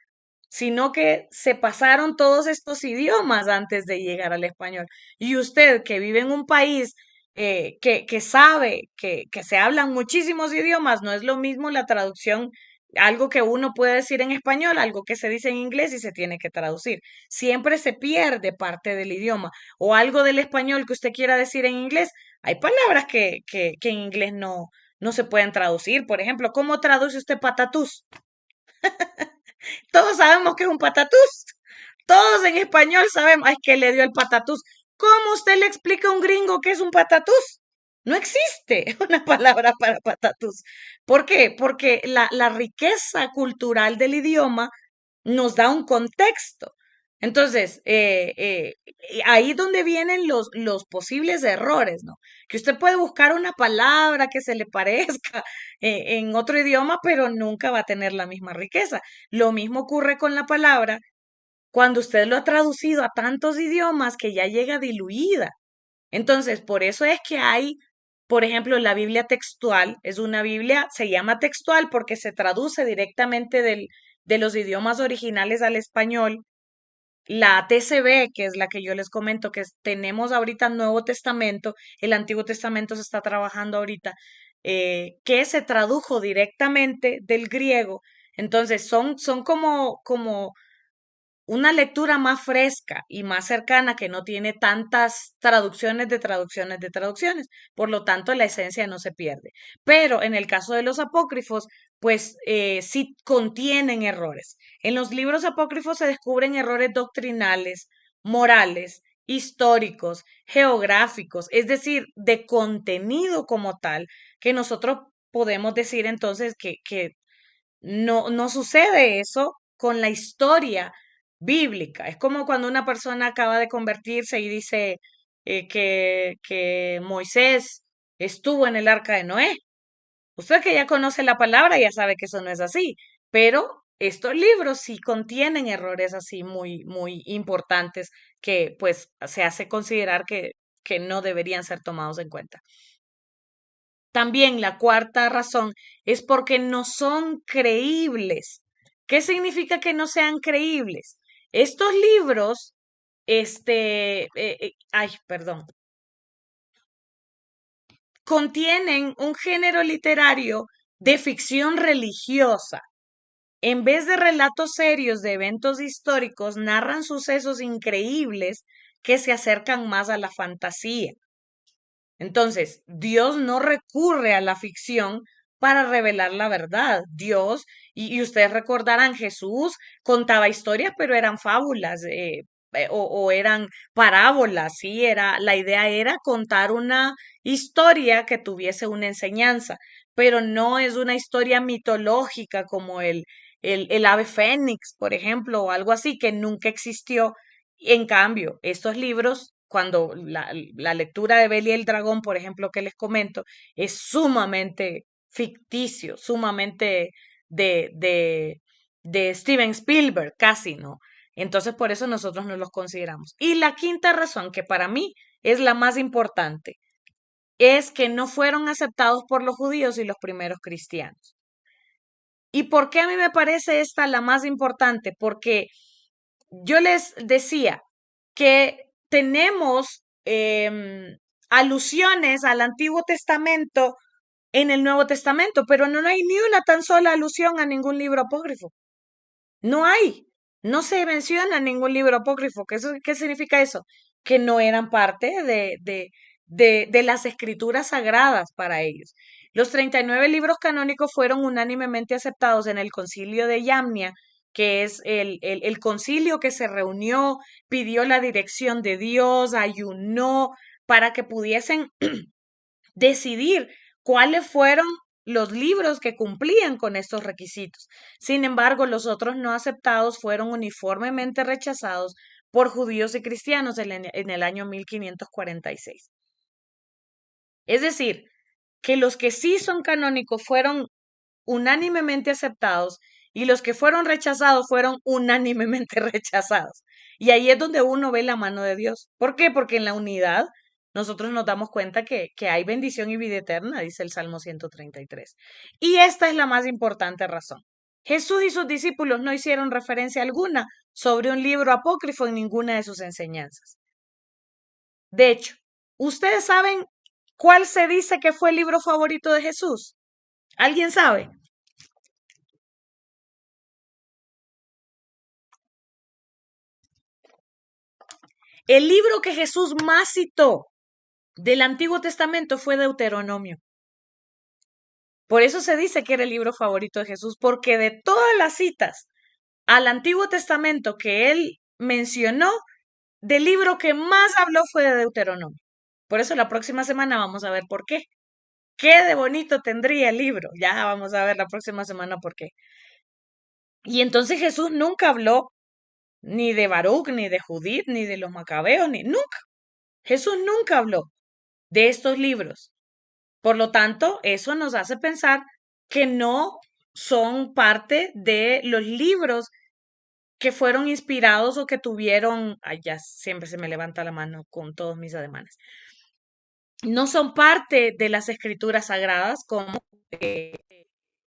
sino que se pasaron todos estos idiomas antes de llegar al español. Y usted que vive en un país que sabe que se hablan muchísimos idiomas, no es lo mismo la traducción, algo que uno puede decir en español, algo que se dice en inglés y se tiene que traducir. Siempre se pierde parte del idioma o algo del español que usted quiera decir en inglés. Hay palabras que en inglés no se pueden traducir. Por ejemplo, ¿cómo traduce usted patatús? Todos sabemos que es un patatús. Todos en español sabemos, ay, que le dio el patatús. ¿Cómo usted le explica a un gringo que es un patatús? No existe una palabra para patatús. ¿Por qué? Porque la riqueza cultural del idioma nos da un contexto. Entonces, ahí donde vienen los posibles errores, ¿no? Que usted puede buscar una palabra que se le parezca en otro idioma, pero nunca va a tener la misma riqueza. Lo mismo ocurre con la palabra cuando usted lo ha traducido a tantos idiomas que ya llega diluida. Entonces, por eso es que hay, por ejemplo, la Biblia textual, es una Biblia, se llama textual porque se traduce directamente de los idiomas originales al español. La TCB, que es la que yo les comento, tenemos ahorita Nuevo Testamento, el Antiguo Testamento se está trabajando ahorita, que se tradujo directamente del griego. Entonces, son como una lectura más fresca y más cercana que no tiene tantas traducciones de traducciones de traducciones. Por lo tanto, la esencia no se pierde. Pero en el caso de los apócrifos, pues sí contienen errores. En los libros apócrifos se descubren errores doctrinales, morales, históricos, geográficos, es decir, de contenido como tal, que nosotros podemos decir entonces que no sucede eso con la historia bíblica. Es como cuando una persona acaba de convertirse y dice que Moisés estuvo en el arca de Noé. Usted que ya conoce la palabra ya sabe que eso no es así, pero estos libros sí contienen errores así muy importantes que pues se hace considerar que no deberían ser tomados en cuenta. También la cuarta razón es porque no son creíbles. ¿Qué significa que no sean creíbles? Estos libros, ay, perdón, contienen un género literario de ficción religiosa. En vez de relatos serios de eventos históricos, narran sucesos increíbles que se acercan más a la fantasía. Entonces, Dios no recurre a la ficción para revelar la verdad. Dios, y ustedes recordarán, Jesús contaba historias, pero eran fábulas o eran parábolas, ¿sí? La idea era contar una historia que tuviese una enseñanza, pero no es una historia mitológica como el ave fénix, por ejemplo, o algo así que nunca existió. En cambio, estos libros, cuando la lectura de Bella y el dragón, por ejemplo, que les comento, es sumamente ficticio, sumamente de, de, de Steven Spielberg, casi, ¿no? Entonces, por eso nosotros no los consideramos. Y la quinta razón, que para mí es la más importante, es que no fueron aceptados por los judíos y los primeros cristianos. ¿Y por qué a mí me parece esta la más importante? Porque yo les decía que tenemos alusiones al Antiguo Testamento en el Nuevo Testamento, pero no hay ni una tan sola alusión a ningún libro apócrifo. No hay. No se menciona ningún libro apócrifo. ¿Qué significa eso? Que no eran parte de las escrituras sagradas para ellos. Los 39 libros canónicos fueron unánimemente aceptados en el concilio de Yamnia, que es el concilio que se reunió, pidió la dirección de Dios, ayunó para que pudiesen decidir cuáles fueron los libros que cumplían con estos requisitos. Sin embargo, los otros no aceptados fueron uniformemente rechazados por judíos y cristianos en el año 1546. Es decir, que los que sí son canónicos fueron unánimemente aceptados y los que fueron rechazados fueron unánimemente rechazados. Y ahí es donde uno ve la mano de Dios. ¿Por qué? Porque en la unidad nosotros nos damos cuenta que hay bendición y vida eterna, dice el Salmo 133. Y esta es la más importante razón. Jesús y sus discípulos no hicieron referencia alguna sobre un libro apócrifo en ninguna de sus enseñanzas. De hecho, ¿ustedes saben cuál se dice que fue el libro favorito de Jesús? ¿Alguien sabe? El libro que Jesús más citó del Antiguo Testamento fue Deuteronomio. Por eso se dice que era el libro favorito de Jesús, porque de todas las citas al Antiguo Testamento que él mencionó, del libro que más habló fue de Deuteronomio. Por eso la próxima semana vamos a ver por qué. ¿Qué de bonito tendría el libro? Ya vamos a ver la próxima semana por qué. Y entonces Jesús nunca habló ni de Baruch, ni de Judith, ni de los macabeos, ni nunca. Jesús nunca habló de estos libros. Por lo tanto, eso nos hace pensar que no son parte de los libros que fueron inspirados o que tuvieron, ay, ya siempre se me levanta la mano con todos mis ademanes, no son parte de las escrituras sagradas como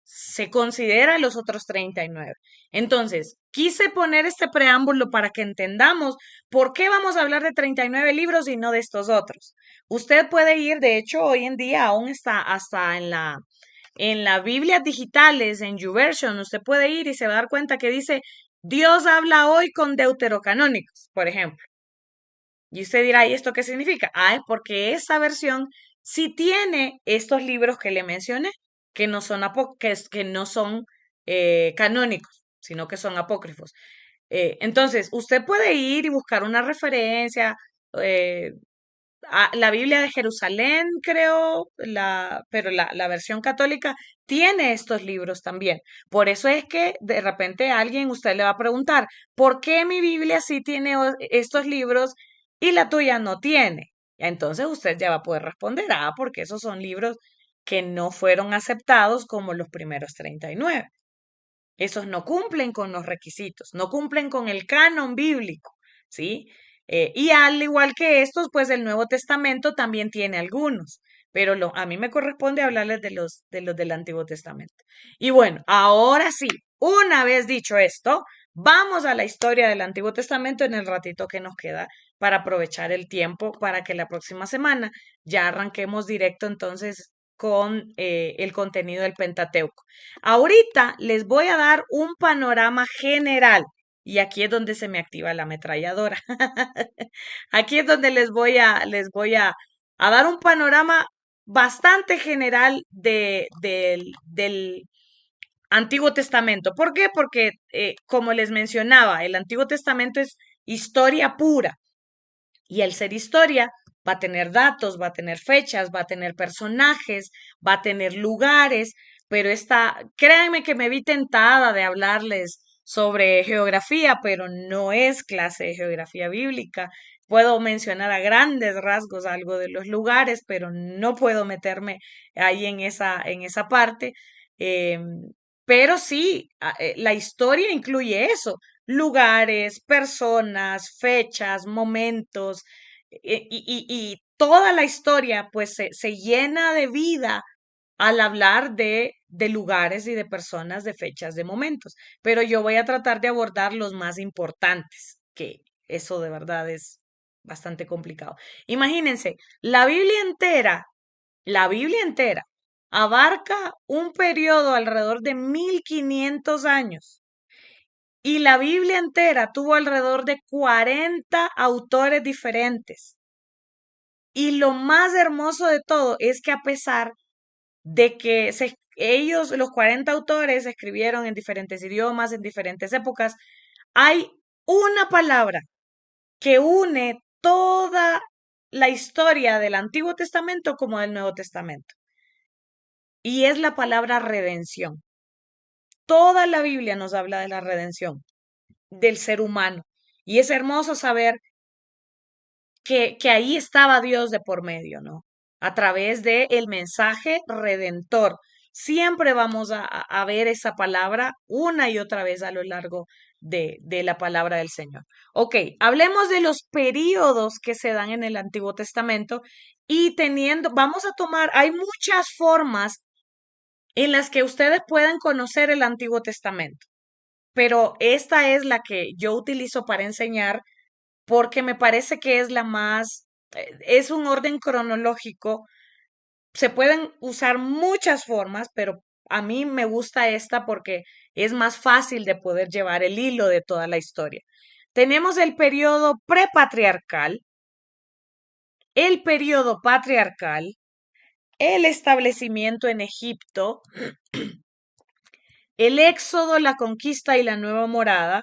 se considera los otros 39. Entonces, quise poner este preámbulo para que entendamos por qué vamos a hablar de 39 libros y no de estos otros. Usted puede ir, de hecho, hoy en día aún está hasta en la Biblia digitales, en YouVersion, usted puede ir y se va a dar cuenta que dice, Dios habla hoy con deuterocanónicos, por ejemplo. Y usted dirá, ¿y esto qué significa? Ah, es porque esa versión sí tiene estos libros que le mencioné, que no son, que no son canónicos, sino que son apócrifos. Entonces, usted puede ir y buscar una referencia, eh, la Biblia de Jerusalén, creo, pero la versión católica tiene estos libros también. Por eso es que de repente a alguien usted le va a preguntar, ¿por qué mi Biblia sí tiene estos libros y la tuya no tiene? Entonces usted ya va a poder responder, porque esos son libros que no fueron aceptados como los primeros 39. Esos no cumplen con los requisitos, no cumplen con el canon bíblico, ¿sí? Y al igual que estos, pues el Nuevo Testamento también tiene algunos, pero a mí me corresponde hablarles de los del Antiguo Testamento. Y bueno, ahora sí, una vez dicho esto, vamos a la historia del Antiguo Testamento en el ratito que nos queda para aprovechar el tiempo para que la próxima semana ya arranquemos directo entonces con el contenido del Pentateuco. Ahorita les voy a dar un panorama general y aquí es donde se me activa la ametralladora. Aquí es donde les voy a dar un panorama bastante general del Antiguo Testamento. ¿Por qué? Porque, como les mencionaba, el Antiguo Testamento es historia pura. Y al ser historia, va a tener datos, va a tener fechas, va a tener personajes, va a tener lugares, pero créanme que me vi tentada de hablarles sobre geografía, pero no es clase de geografía bíblica. Puedo mencionar a grandes rasgos algo de los lugares, pero no puedo meterme ahí en esa parte. Pero sí, la historia incluye eso, lugares, personas, fechas, momentos, y toda la historia pues se llena de vida al hablar de lugares y de personas, de fechas, de momentos. Pero yo voy a tratar de abordar los más importantes, que eso de verdad es bastante complicado. Imagínense, la Biblia entera abarca un periodo alrededor de 1500 años. Y la Biblia entera tuvo alrededor de 40 autores diferentes. Y lo más hermoso de todo es que a pesar de que ellos, los 40 autores, escribieron en diferentes idiomas, en diferentes épocas, hay una palabra que une toda la historia del Antiguo Testamento como del Nuevo Testamento. Y es la palabra redención. Toda la Biblia nos habla de la redención del ser humano. Y es hermoso saber que ahí estaba Dios de por medio, ¿no? A través de el mensaje redentor. Siempre vamos a ver esa palabra una y otra vez a lo largo de la palabra del Señor. Ok, hablemos de los periodos que se dan en el Antiguo Testamento y vamos a tomar, hay muchas formas en las que ustedes pueden conocer el Antiguo Testamento, pero esta es la que yo utilizo para enseñar porque me parece que es la más, es un orden cronológico. Se pueden usar muchas formas, pero a mí me gusta esta porque es más fácil de poder llevar el hilo de toda la historia. Tenemos el periodo prepatriarcal, el periodo patriarcal, el establecimiento en Egipto, el éxodo, la conquista y la nueva morada,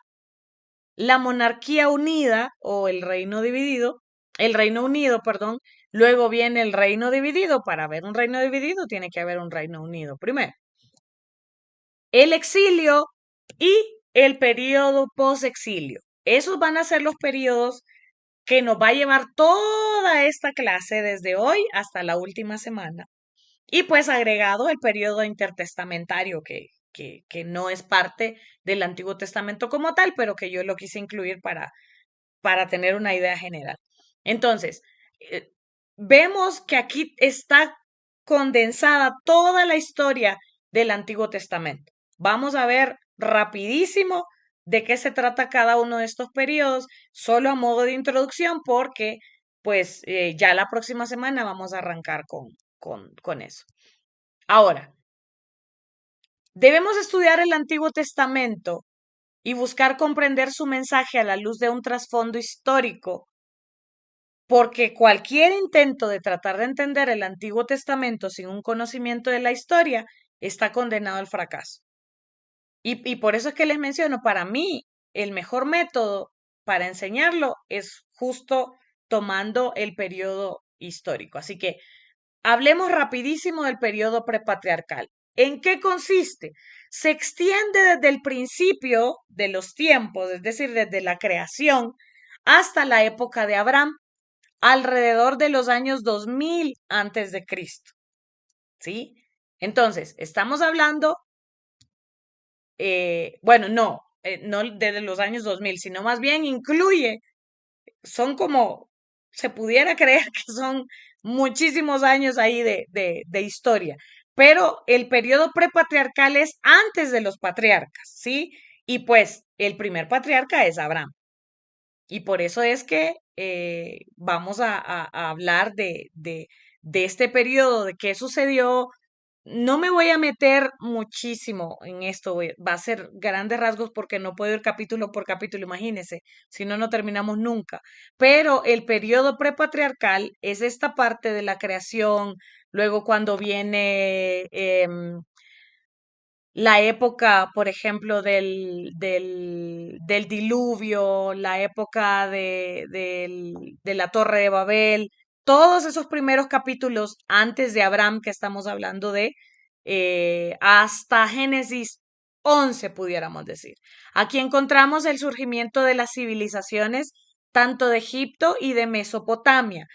la monarquía unida o el reino dividido, el Reino Unido, perdón, Luego viene el reino dividido. Para haber un reino dividido tiene que haber un reino unido primero. El exilio y el periodo post-exilio. Esos van a ser los periodos que nos va a llevar toda esta clase desde hoy hasta la última semana. Y pues agregado el periodo intertestamentario que no es parte del Antiguo Testamento como tal, pero que yo lo quise incluir para tener una idea general. Entonces, eh, vemos que aquí está condensada toda la historia del Antiguo Testamento. Vamos a ver rapidísimo de qué se trata cada uno de estos periodos, solo a modo de introducción, porque pues ya la próxima semana vamos a arrancar con eso. Ahora, debemos estudiar el Antiguo Testamento y buscar comprender su mensaje a la luz de un trasfondo histórico, porque cualquier intento de tratar de entender el Antiguo Testamento sin un conocimiento de la historia está condenado al fracaso. Y por eso es que les menciono, para mí, el mejor método para enseñarlo es justo tomando el periodo histórico. Así que hablemos rapidísimo del periodo prepatriarcal. ¿En qué consiste? Se extiende desde el principio de los tiempos, es decir, desde la creación, hasta la época de Abraham, alrededor de los años 2000 antes de Cristo. ¿Sí? Entonces, estamos hablando, bueno, no desde los años 2000, sino más bien incluye, son como, se pudiera creer que son muchísimos años ahí de historia, pero el periodo prepatriarcal es antes de los patriarcas, ¿sí? Y pues el primer patriarca es Abraham. Y por eso es que vamos a hablar de este periodo, de qué sucedió. No me voy a meter muchísimo en esto, va a ser grandes rasgos porque no puedo ir capítulo por capítulo, imagínense, si no, no terminamos nunca. Pero el periodo prepatriarcal es esta parte de la creación, luego cuando viene la época, por ejemplo, del diluvio, la época de la Torre de Babel, todos esos primeros capítulos antes de Abraham que estamos hablando hasta Génesis 11, pudiéramos decir. Aquí encontramos el surgimiento de las civilizaciones tanto de Egipto y de Mesopotamia.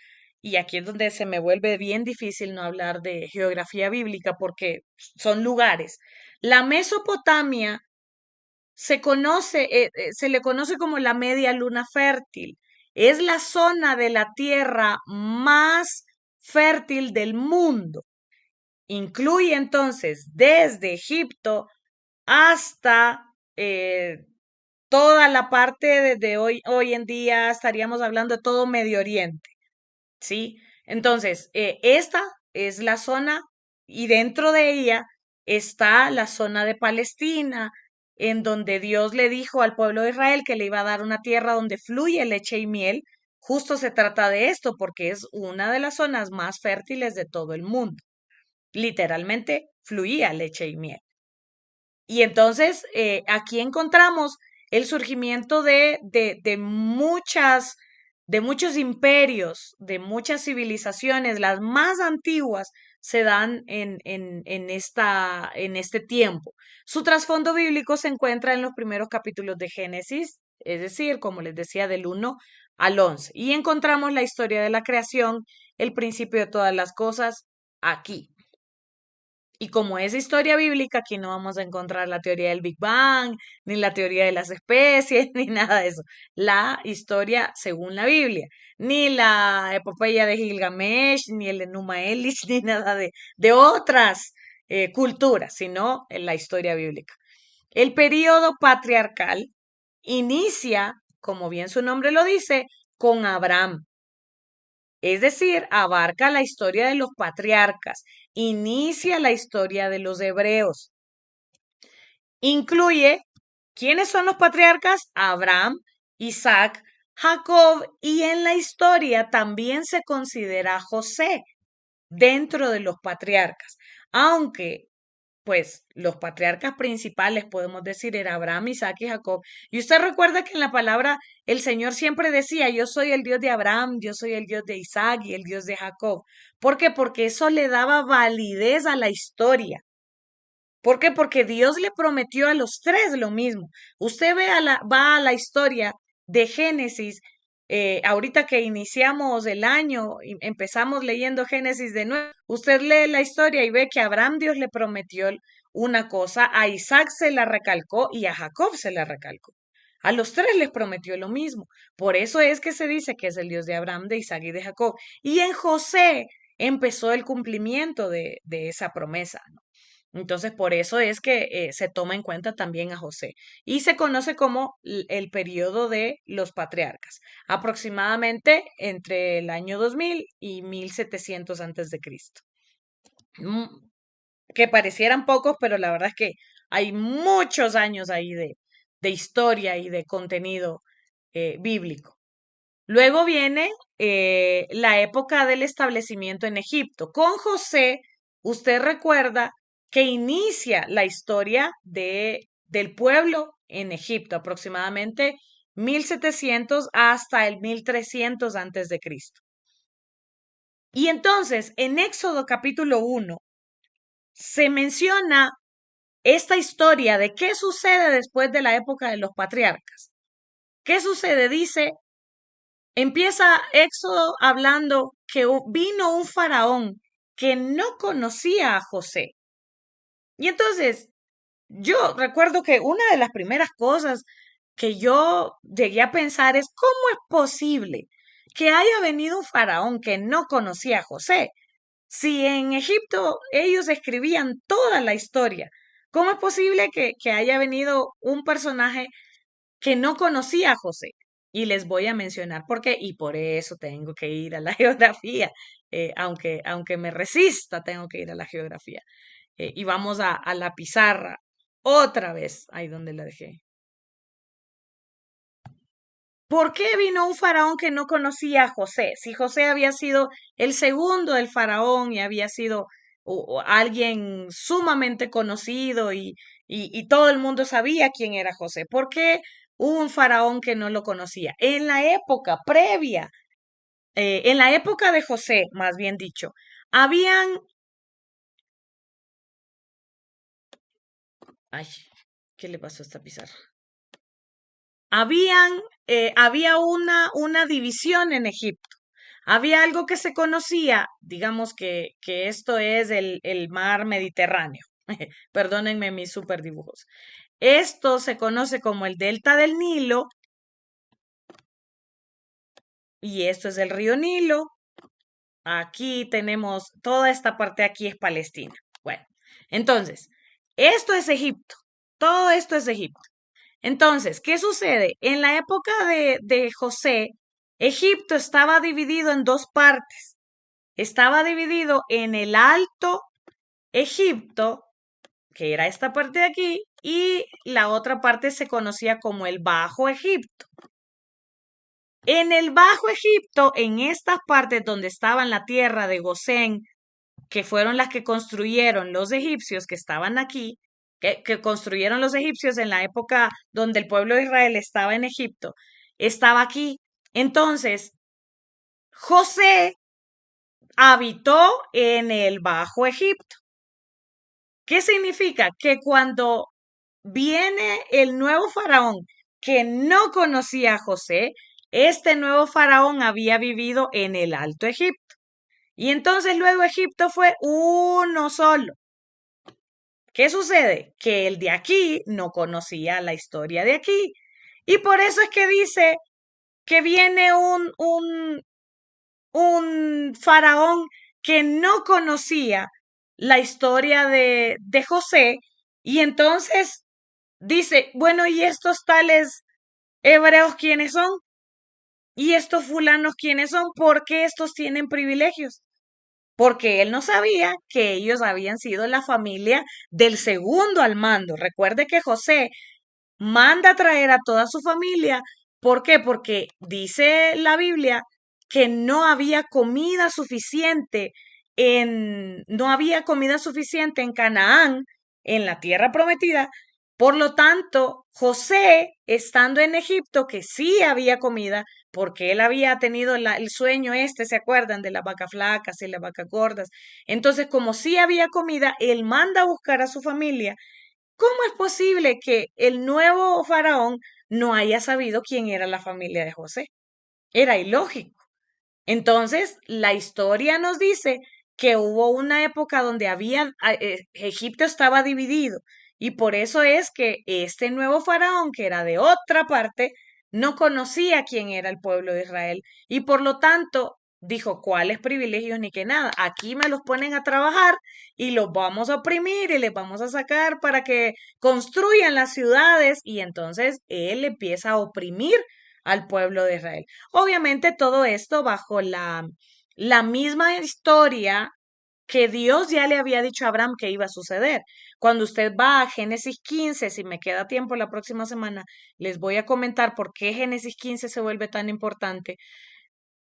Y aquí es donde se me vuelve bien difícil no hablar de geografía bíblica porque son lugares. La Mesopotamia se le conoce como la media luna fértil. Es la zona de la tierra más fértil del mundo. Incluye entonces desde Egipto hasta toda la parte desde hoy en día, estaríamos hablando de todo Medio Oriente. ¿Sí? Entonces, esta es la zona y dentro de ella está la zona de Palestina, en donde Dios le dijo al pueblo de Israel que le iba a dar una tierra donde fluye leche y miel. Justo se trata de esto porque es una de las zonas más fértiles de todo el mundo. Literalmente fluía leche y miel. Y entonces aquí encontramos el surgimiento de muchos imperios, de muchas civilizaciones. Las más antiguas se dan en este tiempo. Su trasfondo bíblico se encuentra en los primeros capítulos de Génesis, es decir, como les decía, del 1 al 11. Y encontramos la historia de la creación, el principio de todas las cosas aquí. Y como es historia bíblica, aquí no vamos a encontrar la teoría del Big Bang, ni la teoría de las especies, ni nada de eso. La historia según la Biblia, ni la epopeya de Gilgamesh, ni el Enuma Elish, ni nada de otras culturas, sino en la historia bíblica. El periodo patriarcal inicia, como bien su nombre lo dice, con Abraham. Es decir, abarca la historia de los patriarcas, inicia la historia de los hebreos. Incluye, ¿quiénes son los patriarcas? Abraham, Isaac, Jacob y en la historia también se considera a José dentro de los patriarcas, aunque pues los patriarcas principales, podemos decir, era Abraham, Isaac y Jacob. Y usted recuerda que en la palabra el Señor siempre decía, yo soy el Dios de Abraham, yo soy el Dios de Isaac y el Dios de Jacob. ¿Por qué? Porque eso le daba validez a la historia. ¿Por qué? Porque Dios le prometió a los tres lo mismo. Usted va a la historia de Génesis, ahorita que iniciamos el año, empezamos leyendo Génesis de nuevo, usted lee la historia y ve que a Abraham Dios le prometió una cosa, a Isaac se la recalcó y a Jacob se la recalcó. A los tres les prometió lo mismo. Por eso es que se dice que es el Dios de Abraham, de Isaac y de Jacob. Y en José empezó el cumplimiento de esa promesa, ¿no? Entonces, por eso es que se toma en cuenta también a José. Y se conoce como el periodo de los patriarcas, aproximadamente entre el año 2000 y 1700 antes de Cristo. Que parecieran pocos, pero la verdad es que hay muchos años ahí de historia y de contenido bíblico. Luego viene la época del establecimiento en Egipto. Con José, usted recuerda que inicia la historia del pueblo en Egipto, aproximadamente 1700 hasta el 1300 antes de Cristo. Y entonces, en Éxodo capítulo 1, se menciona esta historia de qué sucede después de la época de los patriarcas. ¿Qué sucede? Dice, empieza Éxodo hablando que vino un faraón que no conocía a José. Y entonces, yo recuerdo que una de las primeras cosas que yo llegué a pensar es cómo es posible que haya venido un faraón que no conocía a José. Si en Egipto ellos escribían toda la historia, ¿cómo es posible que haya venido un personaje que no conocía a José? Y les voy a mencionar por qué, y por eso tengo que ir a la geografía, aunque me resista, tengo que ir a la geografía. Y vamos a la pizarra, otra vez, ahí donde la dejé. ¿Por qué vino un faraón que no conocía a José? Si José había sido el segundo del faraón y había sido o alguien sumamente conocido y todo el mundo sabía quién era José. ¿Por qué hubo un faraón que no lo conocía? En la época previa, en la época de José, más bien dicho, habían... Ay, ¿qué le pasó a esta pizarra? Había una división en Egipto. Había algo que se conocía, digamos que esto es el mar Mediterráneo. Perdónenme mis super dibujos. Esto se conoce como el delta del Nilo y esto es el río Nilo. Aquí tenemos, toda esta parte aquí es Palestina. Bueno, entonces, esto es Egipto. Todo esto es Egipto. Entonces, ¿qué sucede? En la época de José, Egipto estaba dividido en dos partes. Estaba dividido en el Alto Egipto, que era esta parte de aquí, y la otra parte se conocía como el Bajo Egipto. En el Bajo Egipto, en estas partes donde estaba la tierra de Gosén, que fueron las que construyeron los egipcios que estaban aquí, que construyeron los egipcios en la época donde el pueblo de Israel estaba en Egipto, estaba aquí. Entonces, José habitó en el Bajo Egipto. ¿Qué significa? Que cuando viene el nuevo faraón que no conocía a José, este nuevo faraón había vivido en el Alto Egipto. Y entonces luego Egipto fue uno solo. ¿Qué sucede? Que el de aquí no conocía la historia de aquí. Y por eso es que dice que viene un faraón que no conocía la historia de José. Y entonces dice, bueno, ¿y estos tales hebreos quiénes son? ¿Y estos fulanos quiénes son? ¿Por qué estos tienen privilegios? Porque él no sabía que ellos habían sido la familia del segundo al mando. Recuerde que José manda a traer a toda su familia. ¿Por qué? Porque dice la Biblia que no había comida suficiente no había comida suficiente en Canaán en la tierra prometida. Por lo tanto, José, estando en Egipto, que sí había comida, porque él había tenido el sueño este, ¿se acuerdan? De las vacas flacas y las vacas gordas. Entonces, como sí había comida, él manda a buscar a su familia. ¿Cómo es posible que el nuevo faraón no haya sabido quién era la familia de José? Era ilógico. Entonces, la historia nos dice que hubo una época donde Egipto estaba dividido y por eso es que este nuevo faraón, que era de otra parte, no conocía quién era el pueblo de Israel y por lo tanto dijo, ¿cuáles privilegios ni qué nada? Aquí me los ponen a trabajar y los vamos a oprimir y les vamos a sacar para que construyan las ciudades y entonces él empieza a oprimir al pueblo de Israel. Obviamente todo esto bajo la misma historia que Dios ya le había dicho a Abraham que iba a suceder. Cuando usted va a Génesis 15, si me queda tiempo la próxima semana, les voy a comentar por qué Génesis 15 se vuelve tan importante.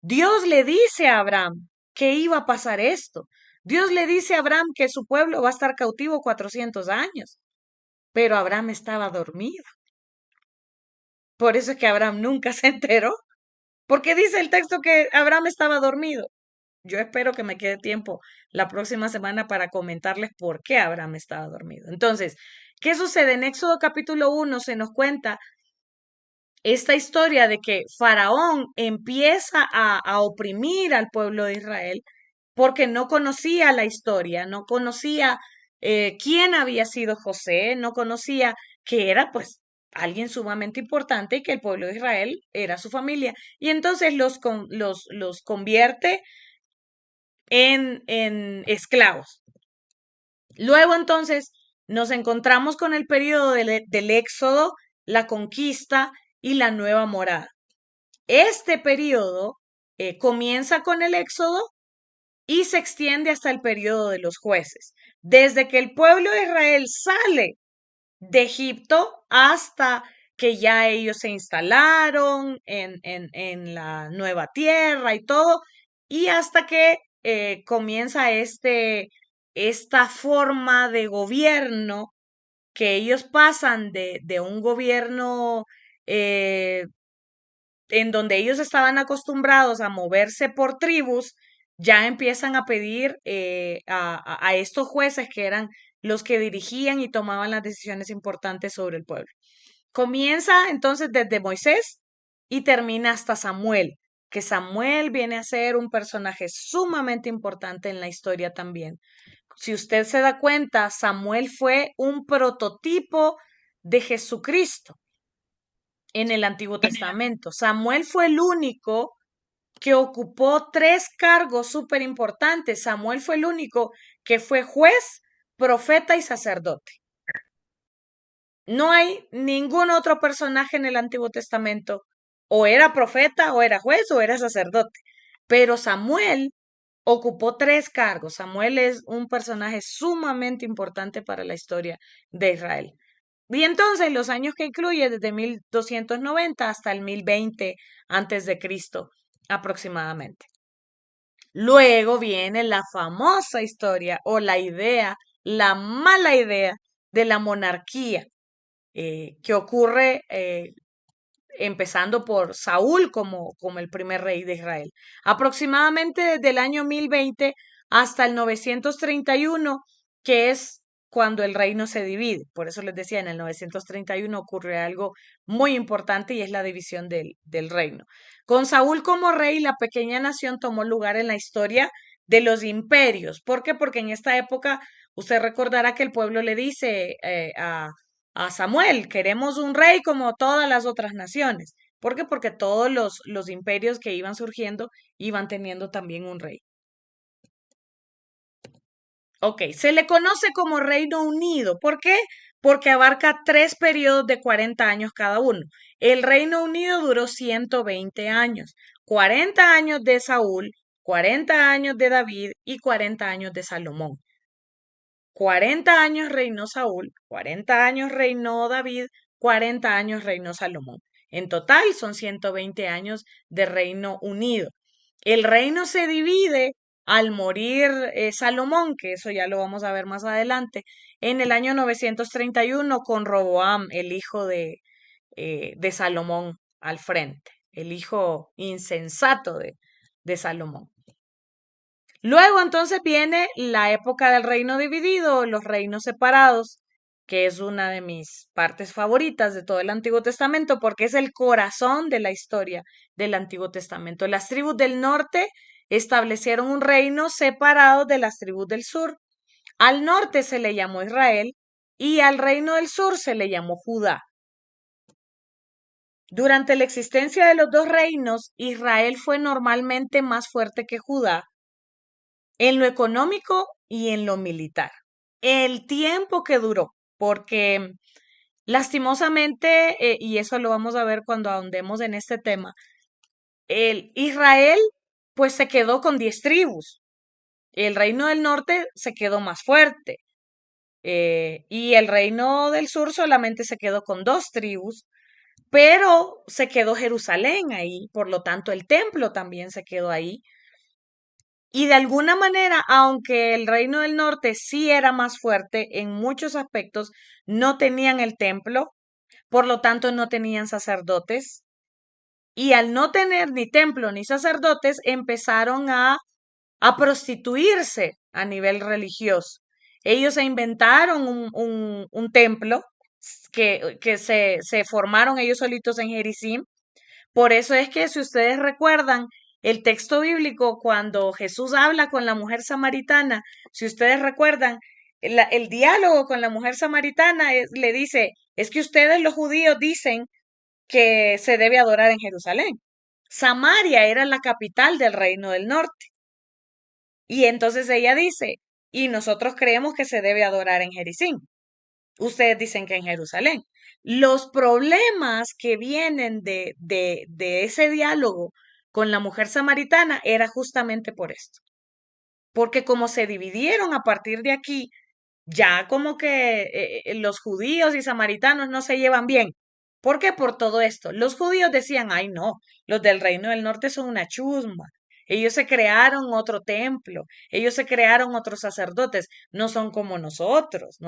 Dios le dice a Abraham que iba a pasar esto. Dios le dice a Abraham que su pueblo va a estar cautivo 400 años, pero Abraham estaba dormido. Por eso es que Abraham nunca se enteró. Porque dice el texto que Abraham estaba dormido. Yo espero que me quede tiempo la próxima semana para comentarles por qué Abraham estaba dormido. Entonces, ¿qué sucede? En Éxodo capítulo 1 se nos cuenta esta historia de que Faraón empieza a oprimir al pueblo de Israel porque no conocía la historia, no conocía quién había sido José, no conocía que era pues alguien sumamente importante y que el pueblo de Israel era su familia. Y entonces los convierte en esclavos. Luego entonces nos encontramos con el periodo del Éxodo, la conquista y la nueva morada. Este periodo comienza con el Éxodo y se extiende hasta el periodo de los jueces. Desde que el pueblo de Israel sale de Egipto hasta que ya ellos se instalaron en la nueva tierra y todo, y hasta que comienza esta forma de gobierno que ellos pasan de un gobierno eh, en donde ellos estaban acostumbrados a moverse por tribus, ya empiezan a pedir a estos jueces que eran los que dirigían y tomaban las decisiones importantes sobre el pueblo. Comienza entonces desde Moisés y termina hasta Samuel, que Samuel viene a ser un personaje sumamente importante en la historia también. Si usted se da cuenta, Samuel fue un prototipo de Jesucristo en el Antiguo Testamento. Samuel fue el único que ocupó tres cargos súper importantes. Samuel fue el único que fue juez, profeta y sacerdote. No hay ningún otro personaje en el Antiguo Testamento. O era profeta, o era juez, o era sacerdote. Pero Samuel ocupó tres cargos. Samuel es un personaje sumamente importante para la historia de Israel. Y entonces los años que incluye desde 1290 hasta el 1020 antes de Cristo aproximadamente. Luego viene la famosa historia o la idea, la mala idea de la monarquía que ocurre empezando por Saúl como el primer rey de Israel. Aproximadamente desde el año 1020 hasta el 931, que es cuando el reino se divide. Por eso les decía, en el 931 ocurre algo muy importante y es la división del reino. Con Saúl como rey, la pequeña nación tomó lugar en la historia de los imperios. ¿Por qué? Porque en esta época usted recordará que el pueblo le dice a Samuel, queremos un rey como todas las otras naciones. ¿Por qué? Porque todos los imperios que iban surgiendo iban teniendo también un rey. Ok, se le conoce como Reino Unido. ¿Por qué? Porque abarca tres periodos de 40 años cada uno. El Reino Unido duró 120 años. 40 años de Saúl, 40 años de David y 40 años de Salomón. 40 años reinó Saúl, 40 años reinó David, 40 años reinó Salomón. En total son 120 años de Reino Unido. El reino se divide al morir Salomón, que eso ya lo vamos a ver más adelante, en el año 931 con Roboam, el hijo de Salomón al frente, el hijo insensato de Salomón. Luego entonces viene la época del reino dividido, los reinos separados, que es una de mis partes favoritas de todo el Antiguo Testamento porque es el corazón de la historia del Antiguo Testamento. Las tribus del norte establecieron un reino separado de las tribus del sur. Al norte se le llamó Israel y al reino del sur se le llamó Judá. Durante la existencia de los dos reinos, Israel fue normalmente más fuerte que Judá en lo económico y en lo militar. El tiempo que duró, porque lastimosamente, y eso lo vamos a ver cuando ahondemos en este tema, el Israel pues se quedó con 10 tribus. El reino del norte se quedó más fuerte. Y el reino del sur solamente se quedó con 2 tribus, pero se quedó Jerusalén ahí, por lo tanto el templo también se quedó ahí. Y de alguna manera, aunque el reino del norte sí era más fuerte en muchos aspectos, no tenían el templo, por lo tanto no tenían sacerdotes. Y al no tener ni templo ni sacerdotes, empezaron a prostituirse a nivel religioso. Ellos se inventaron un templo que se formaron ellos solitos en Jericim. Por eso es que si ustedes recuerdan el texto bíblico, cuando Jesús habla con la mujer samaritana, si ustedes recuerdan el diálogo con la mujer samaritana, le dice, es que ustedes los judíos dicen que se debe adorar en Jerusalén. Samaria era la capital del reino del norte. Y entonces ella dice, y nosotros creemos que se debe adorar en Jericín. Ustedes dicen que en Jerusalén. Los problemas que vienen de ese diálogo con la mujer samaritana era justamente por esto. Porque como se dividieron a partir de aquí, ya como que los judíos y samaritanos no se llevan bien. ¿Por qué? Por todo esto. Los judíos decían, ay no, los del reino del norte son una chusma. Ellos se crearon otro templo, ellos se crearon otros sacerdotes, no son como nosotros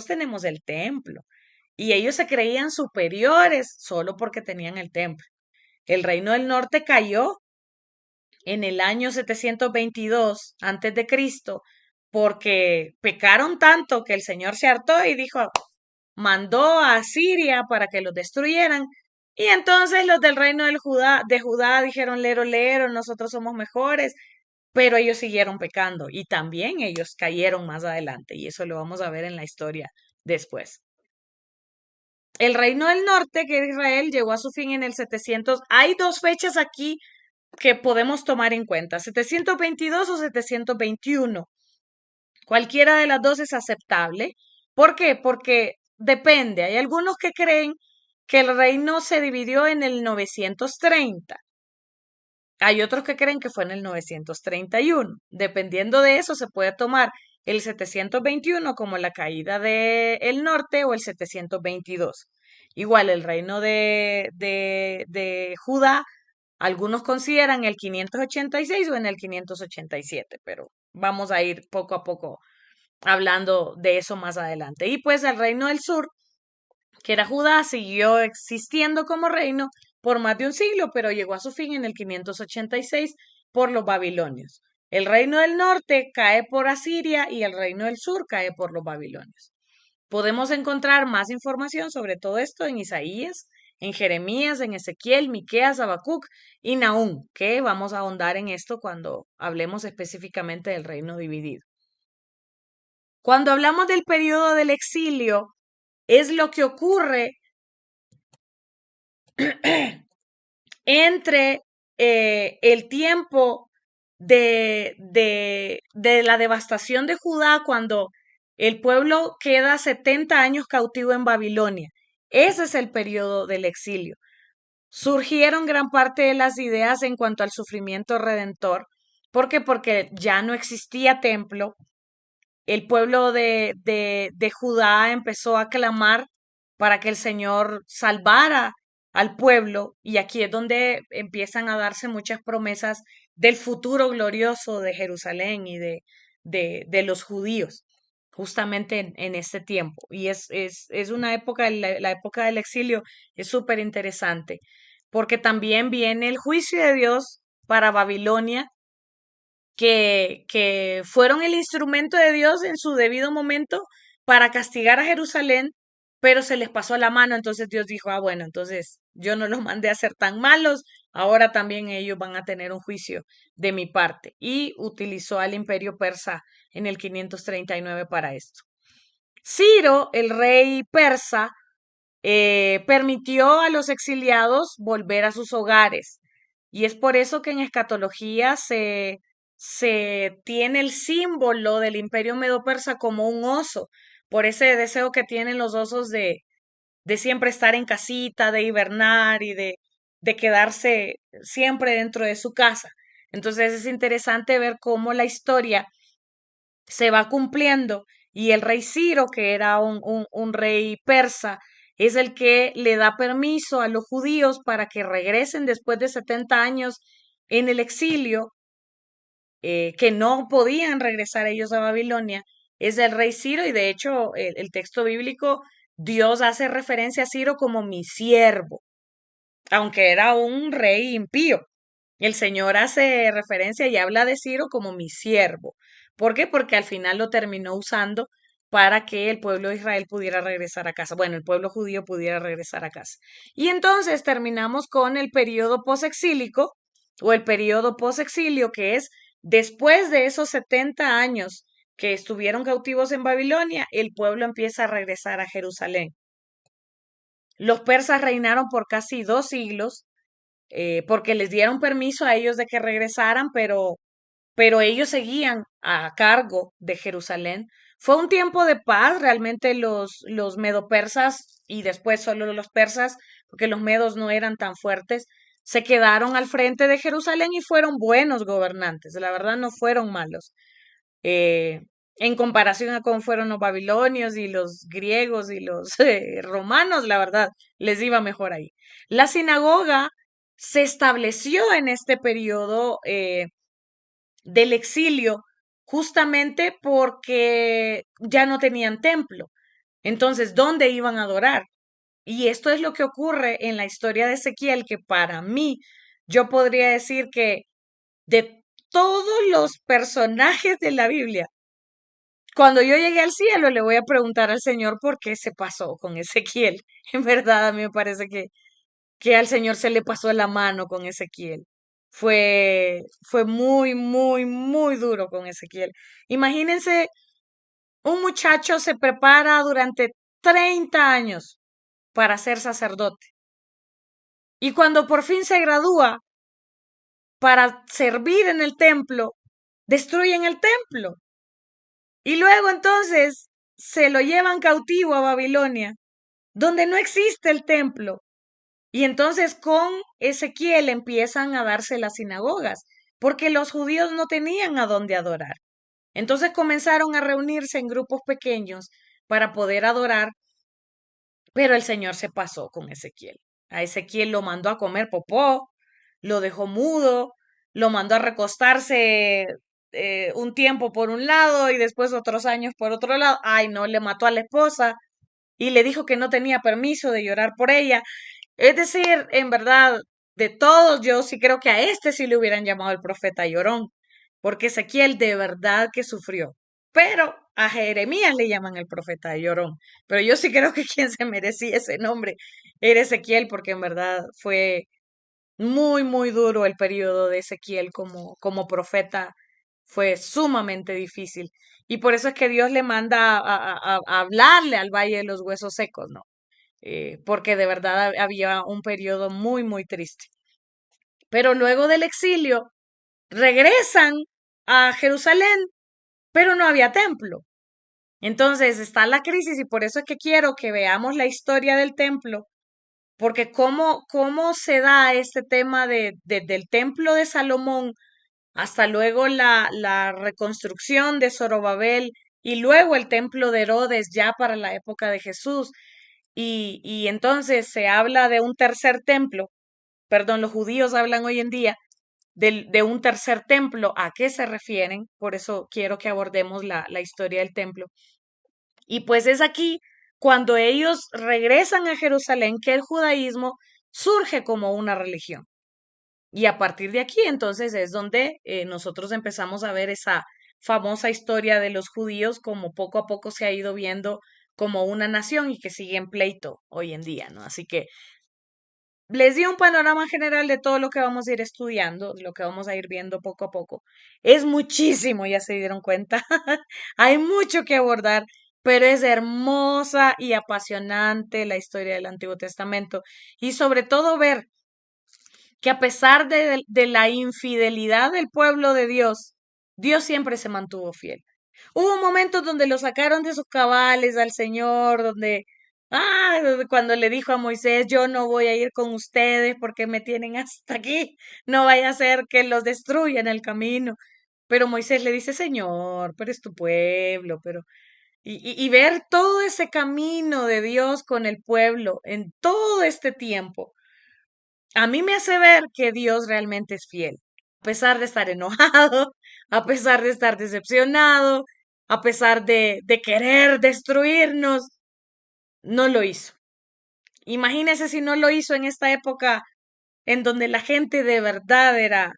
tenemos el templo. Y ellos se creían superiores solo porque tenían el templo. El reino del norte cayó en el año 722 antes de Cristo porque pecaron tanto que el Señor se hartó y dijo, mandó a Siria para que los destruyeran. Y entonces los del reino de Judá dijeron, lero, lero, nosotros somos mejores, pero ellos siguieron pecando y también ellos cayeron más adelante y eso lo vamos a ver en la historia después. El reino del norte, que era Israel, llegó a su fin en el 700. Hay 2 fechas aquí que podemos tomar en cuenta, 722 o 721. Cualquiera de las dos es aceptable. ¿Por qué? Porque depende. Hay algunos que creen que el reino se dividió en el 930. Hay otros que creen que fue en el 931. Dependiendo de eso, se puede tomar el 721 como la caída del norte o el 722. Igual el reino de Judá, algunos consideran el 586 o en el 587, pero vamos a ir poco a poco hablando de eso más adelante. Y pues el reino del sur, que era Judá, siguió existiendo como reino por más de un siglo, pero llegó a su fin en el 586 por los babilonios. El reino del norte cae por Asiria y el reino del sur cae por los babilonios. Podemos encontrar más información sobre todo esto en Isaías, en Jeremías, en Ezequiel, Miqueas, Habacuc y Nahum, que vamos a ahondar en esto cuando hablemos específicamente del reino dividido. Cuando hablamos del periodo del exilio, es lo que ocurre entre el tiempo de la devastación de Judá cuando el pueblo queda 70 años cautivo en Babilonia. Ese es el periodo del exilio. Surgieron gran parte de las ideas en cuanto al sufrimiento redentor. ¿Por qué? Porque ya no existía templo. El pueblo de Judá empezó a clamar para que el Señor salvara al pueblo y aquí es donde empiezan a darse muchas promesas del futuro glorioso de Jerusalén y de los judíos, justamente en este tiempo. Y es una época, la época del exilio es súper interesante, porque también viene el juicio de Dios para Babilonia, que fueron el instrumento de Dios en su debido momento para castigar a Jerusalén, pero se les pasó la mano, entonces Dios dijo, ah, bueno, entonces yo no los mandé a ser tan malos, ahora también ellos van a tener un juicio de mi parte. Y utilizó al imperio persa en el 539 para esto. Ciro, el rey persa, permitió a los exiliados volver a sus hogares. Y es por eso que en escatología se tiene el símbolo del imperio medo-persa como un oso, por ese deseo que tienen los osos de siempre estar en casita, de hibernar y de quedarse siempre dentro de su casa. Entonces es interesante ver cómo la historia se va cumpliendo y el rey Ciro, que era un rey persa, es el que le da permiso a los judíos para que regresen después de 70 años en el exilio, que no podían regresar ellos a Babilonia, es el rey Ciro y de hecho el texto bíblico, Dios hace referencia a Ciro como mi siervo, aunque era un rey impío. El Señor hace referencia y habla de Ciro como mi siervo. ¿Por qué? Porque al final lo terminó usando para que el pueblo de Israel pudiera regresar a casa. Bueno, el pueblo judío pudiera regresar a casa. Y entonces terminamos con el periodo posexílico o el periodo posexilio, que es después de esos 70 años que estuvieron cautivos en Babilonia, el pueblo empieza a regresar a Jerusalén. Los persas reinaron por casi 2 siglos, porque les dieron permiso a ellos de que regresaran, pero ellos seguían a cargo de Jerusalén. Fue un tiempo de paz, realmente los medopersas y después solo los persas, porque los medos no eran tan fuertes, se quedaron al frente de Jerusalén y fueron buenos gobernantes, la verdad no fueron malos. eh, en comparación a cómo fueron los babilonios y los griegos y los romanos, la verdad, les iba mejor ahí. La sinagoga se estableció en este periodo del exilio justamente porque ya no tenían templo. Entonces, ¿dónde iban a adorar? Y esto es lo que ocurre en la historia de Ezequiel, que para mí, yo podría decir que de todos los personajes de la Biblia, cuando yo llegué al cielo, le voy a preguntar al Señor por qué se pasó con Ezequiel. En verdad, a mí me parece que al Señor se le pasó la mano con Ezequiel. Fue muy, muy, muy duro con Ezequiel. Imagínense, un muchacho se prepara durante 30 años para ser sacerdote. Y cuando por fin se gradúa para servir en el templo, destruyen el templo. Y luego entonces se lo llevan cautivo a Babilonia, donde no existe el templo. Y entonces con Ezequiel empiezan a darse las sinagogas, porque los judíos no tenían a dónde adorar. Entonces comenzaron a reunirse en grupos pequeños para poder adorar, pero el Señor se pasó con Ezequiel. A Ezequiel lo mandó a comer popó, lo dejó mudo, lo mandó a recostarse un tiempo por un lado y después otros años por otro lado. Ay, no, le mató a la esposa y le dijo que no tenía permiso de llorar por ella. Es decir, en verdad, de todos, yo sí creo que a este sí le hubieran llamado el profeta llorón, porque Ezequiel de verdad que sufrió. Pero a Jeremías le llaman el profeta llorón. Pero yo sí creo que quien se merecía ese nombre era Ezequiel, porque en verdad fue muy, muy duro el periodo de Ezequiel como profeta. Fue sumamente difícil. Y por eso es que Dios le manda a hablarle al Valle de los Huesos Secos, ¿no? Porque de verdad había un periodo muy, muy triste. Pero luego del exilio regresan a Jerusalén, pero no había templo. Entonces está la crisis y por eso es que quiero que veamos la historia del templo, porque cómo se da este tema del templo de Salomón hasta luego la reconstrucción de Zorobabel y luego el templo de Herodes ya para la época de Jesús. Y entonces se habla de un tercer templo, perdón, los judíos hablan hoy en día de un tercer templo, ¿a qué se refieren? Por eso quiero que abordemos la historia del templo. Y pues es aquí cuando ellos regresan a Jerusalén que el judaísmo surge como una religión. Y a partir de aquí, entonces, es donde nosotros empezamos a ver esa famosa historia de los judíos, como poco a poco se ha ido viendo como una nación y que sigue en pleito hoy en día, ¿no? Así que les di un panorama general de todo lo que vamos a ir estudiando, lo que vamos a ir viendo poco a poco. Es muchísimo, ya se dieron cuenta. Hay mucho que abordar, pero es hermosa y apasionante la historia del Antiguo Testamento. Y sobre todo ver que a pesar de la infidelidad del pueblo de Dios, Dios siempre se mantuvo fiel. Hubo momentos donde lo sacaron de sus cabales al Señor, donde cuando le dijo a Moisés, yo no voy a ir con ustedes porque me tienen hasta aquí, no vaya a ser que los destruya en el camino. Pero Moisés le dice, Señor, pero es tu pueblo, y ver todo ese camino de Dios con el pueblo en todo este tiempo a mí me hace ver que Dios realmente es fiel, a pesar de estar enojado, a pesar de estar decepcionado, a pesar de querer destruirnos, no lo hizo. Imagínese si no lo hizo en esta época en donde la gente de verdad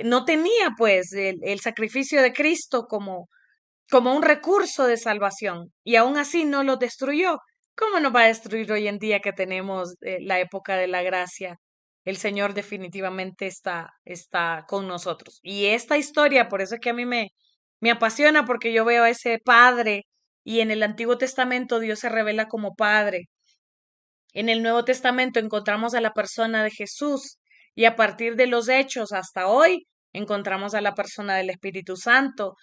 no tenía pues el sacrificio de Cristo como un recurso de salvación y aún así no lo destruyó. ¿Cómo nos va a destruir hoy en día que tenemos la época de la gracia? El Señor definitivamente está con nosotros. Y esta historia, por eso es que a mí me apasiona, porque yo veo a ese Padre y en el Antiguo Testamento Dios se revela como Padre. En el Nuevo Testamento encontramos a la persona de Jesús y a partir de los hechos hasta hoy encontramos a la persona del Espíritu Santo,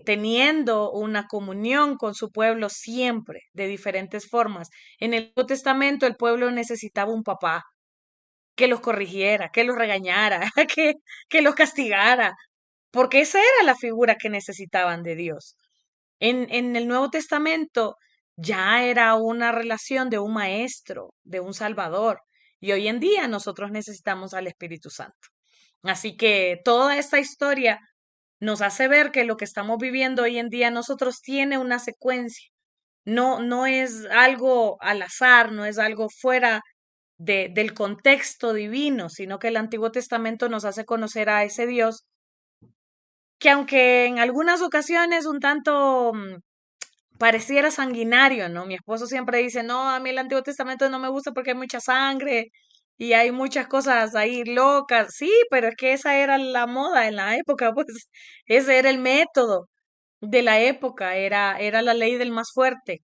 teniendo una comunión con su pueblo siempre, de diferentes formas. En el Nuevo Testamento el pueblo necesitaba un papá que los corrigiera, que los regañara, que los castigara, porque esa era la figura que necesitaban de Dios. En el Nuevo Testamento ya era una relación de un maestro, de un salvador, y hoy en día nosotros necesitamos al Espíritu Santo. Así que toda esta historia nos hace ver que lo que estamos viviendo hoy en día nosotros tiene una secuencia. No es algo al azar, no es algo fuera del contexto divino, sino que el Antiguo Testamento nos hace conocer a ese Dios que aunque en algunas ocasiones un tanto pareciera sanguinario, ¿no? Mi esposo siempre dice, no, a mí el Antiguo Testamento no me gusta porque hay mucha sangre y hay muchas cosas ahí locas. Sí, pero es que esa era la moda en la época, pues ese era el método de la época, era la ley del más fuerte.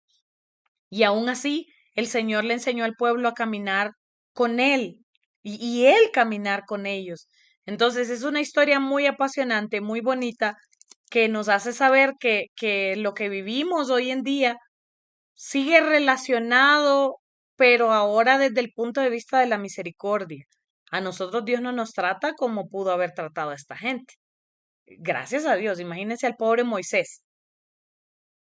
Y aún así, el Señor le enseñó al pueblo a caminar con Él y Él caminar con ellos. Entonces es una historia muy apasionante, muy bonita, que nos hace saber que lo que vivimos hoy en día sigue relacionado, pero ahora desde el punto de vista de la misericordia. A nosotros Dios no nos trata como pudo haber tratado a esta gente. Gracias a Dios, imagínense al pobre Moisés.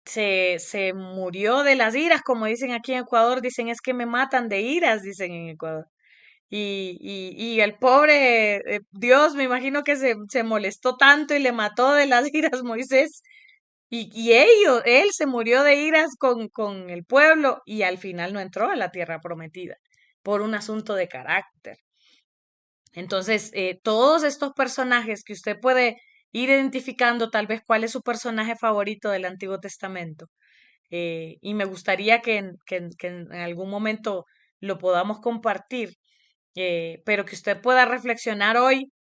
Se murió de las iras, como dicen aquí en Ecuador, dicen es que me matan de iras, dicen en Ecuador. Y el pobre Dios, me imagino que se molestó tanto y le mató de las iras Moisés. Él se murió de iras con el pueblo y al final no entró a la tierra prometida por un asunto de carácter. Entonces, todos estos personajes que usted puede ir identificando, tal vez cuál es su personaje favorito del Antiguo Testamento, y me gustaría que en algún momento lo podamos compartir, pero que usted pueda reflexionar hoy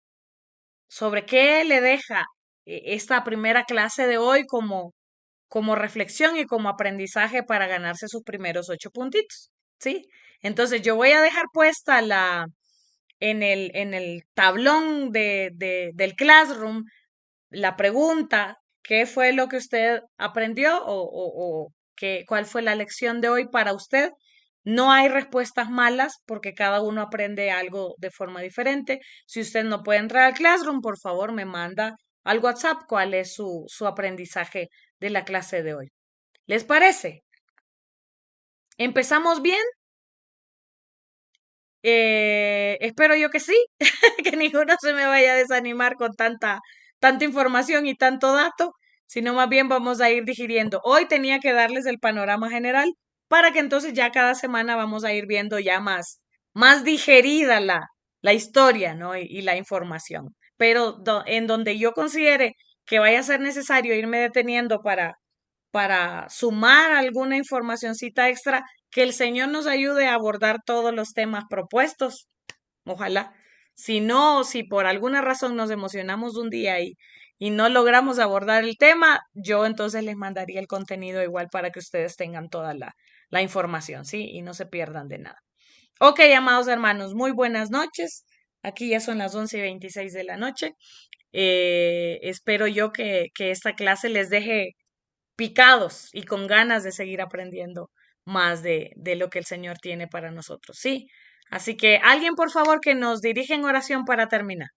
sobre qué le deja esta primera clase de hoy como reflexión y como aprendizaje para ganarse sus primeros 8 puntitos, ¿sí? Entonces yo voy a dejar puesta en el tablón del Classroom la pregunta, ¿qué fue lo que usted aprendió o cuál fue la lección de hoy para usted? No hay respuestas malas porque cada uno aprende algo de forma diferente. Si usted no puede entrar al Classroom, por favor me manda al WhatsApp cuál es su aprendizaje de la clase de hoy. ¿Les parece? ¿Empezamos bien? Espero yo que sí, que ninguno se me vaya a desanimar con tanta información y tanto dato, sino más bien vamos a ir digiriendo. Hoy tenía que darles el panorama general para que entonces ya cada semana vamos a ir viendo ya más digerida la historia, ¿no? Y la información. Pero en donde yo considere que vaya a ser necesario irme deteniendo para sumar alguna informacioncita extra, que el Señor nos ayude a abordar todos los temas propuestos. Ojalá. Si no, si por alguna razón nos emocionamos un día y no logramos abordar el tema, yo entonces les mandaría el contenido igual para que ustedes tengan toda la información, ¿sí? Y no se pierdan de nada. Ok, amados hermanos, muy buenas noches. Aquí ya son las 11:26 de la noche. Espero yo que esta clase les deje picados y con ganas de seguir aprendiendo más de lo que el Señor tiene para nosotros. Sí. Así que alguien, por favor, que nos dirija en oración para terminar.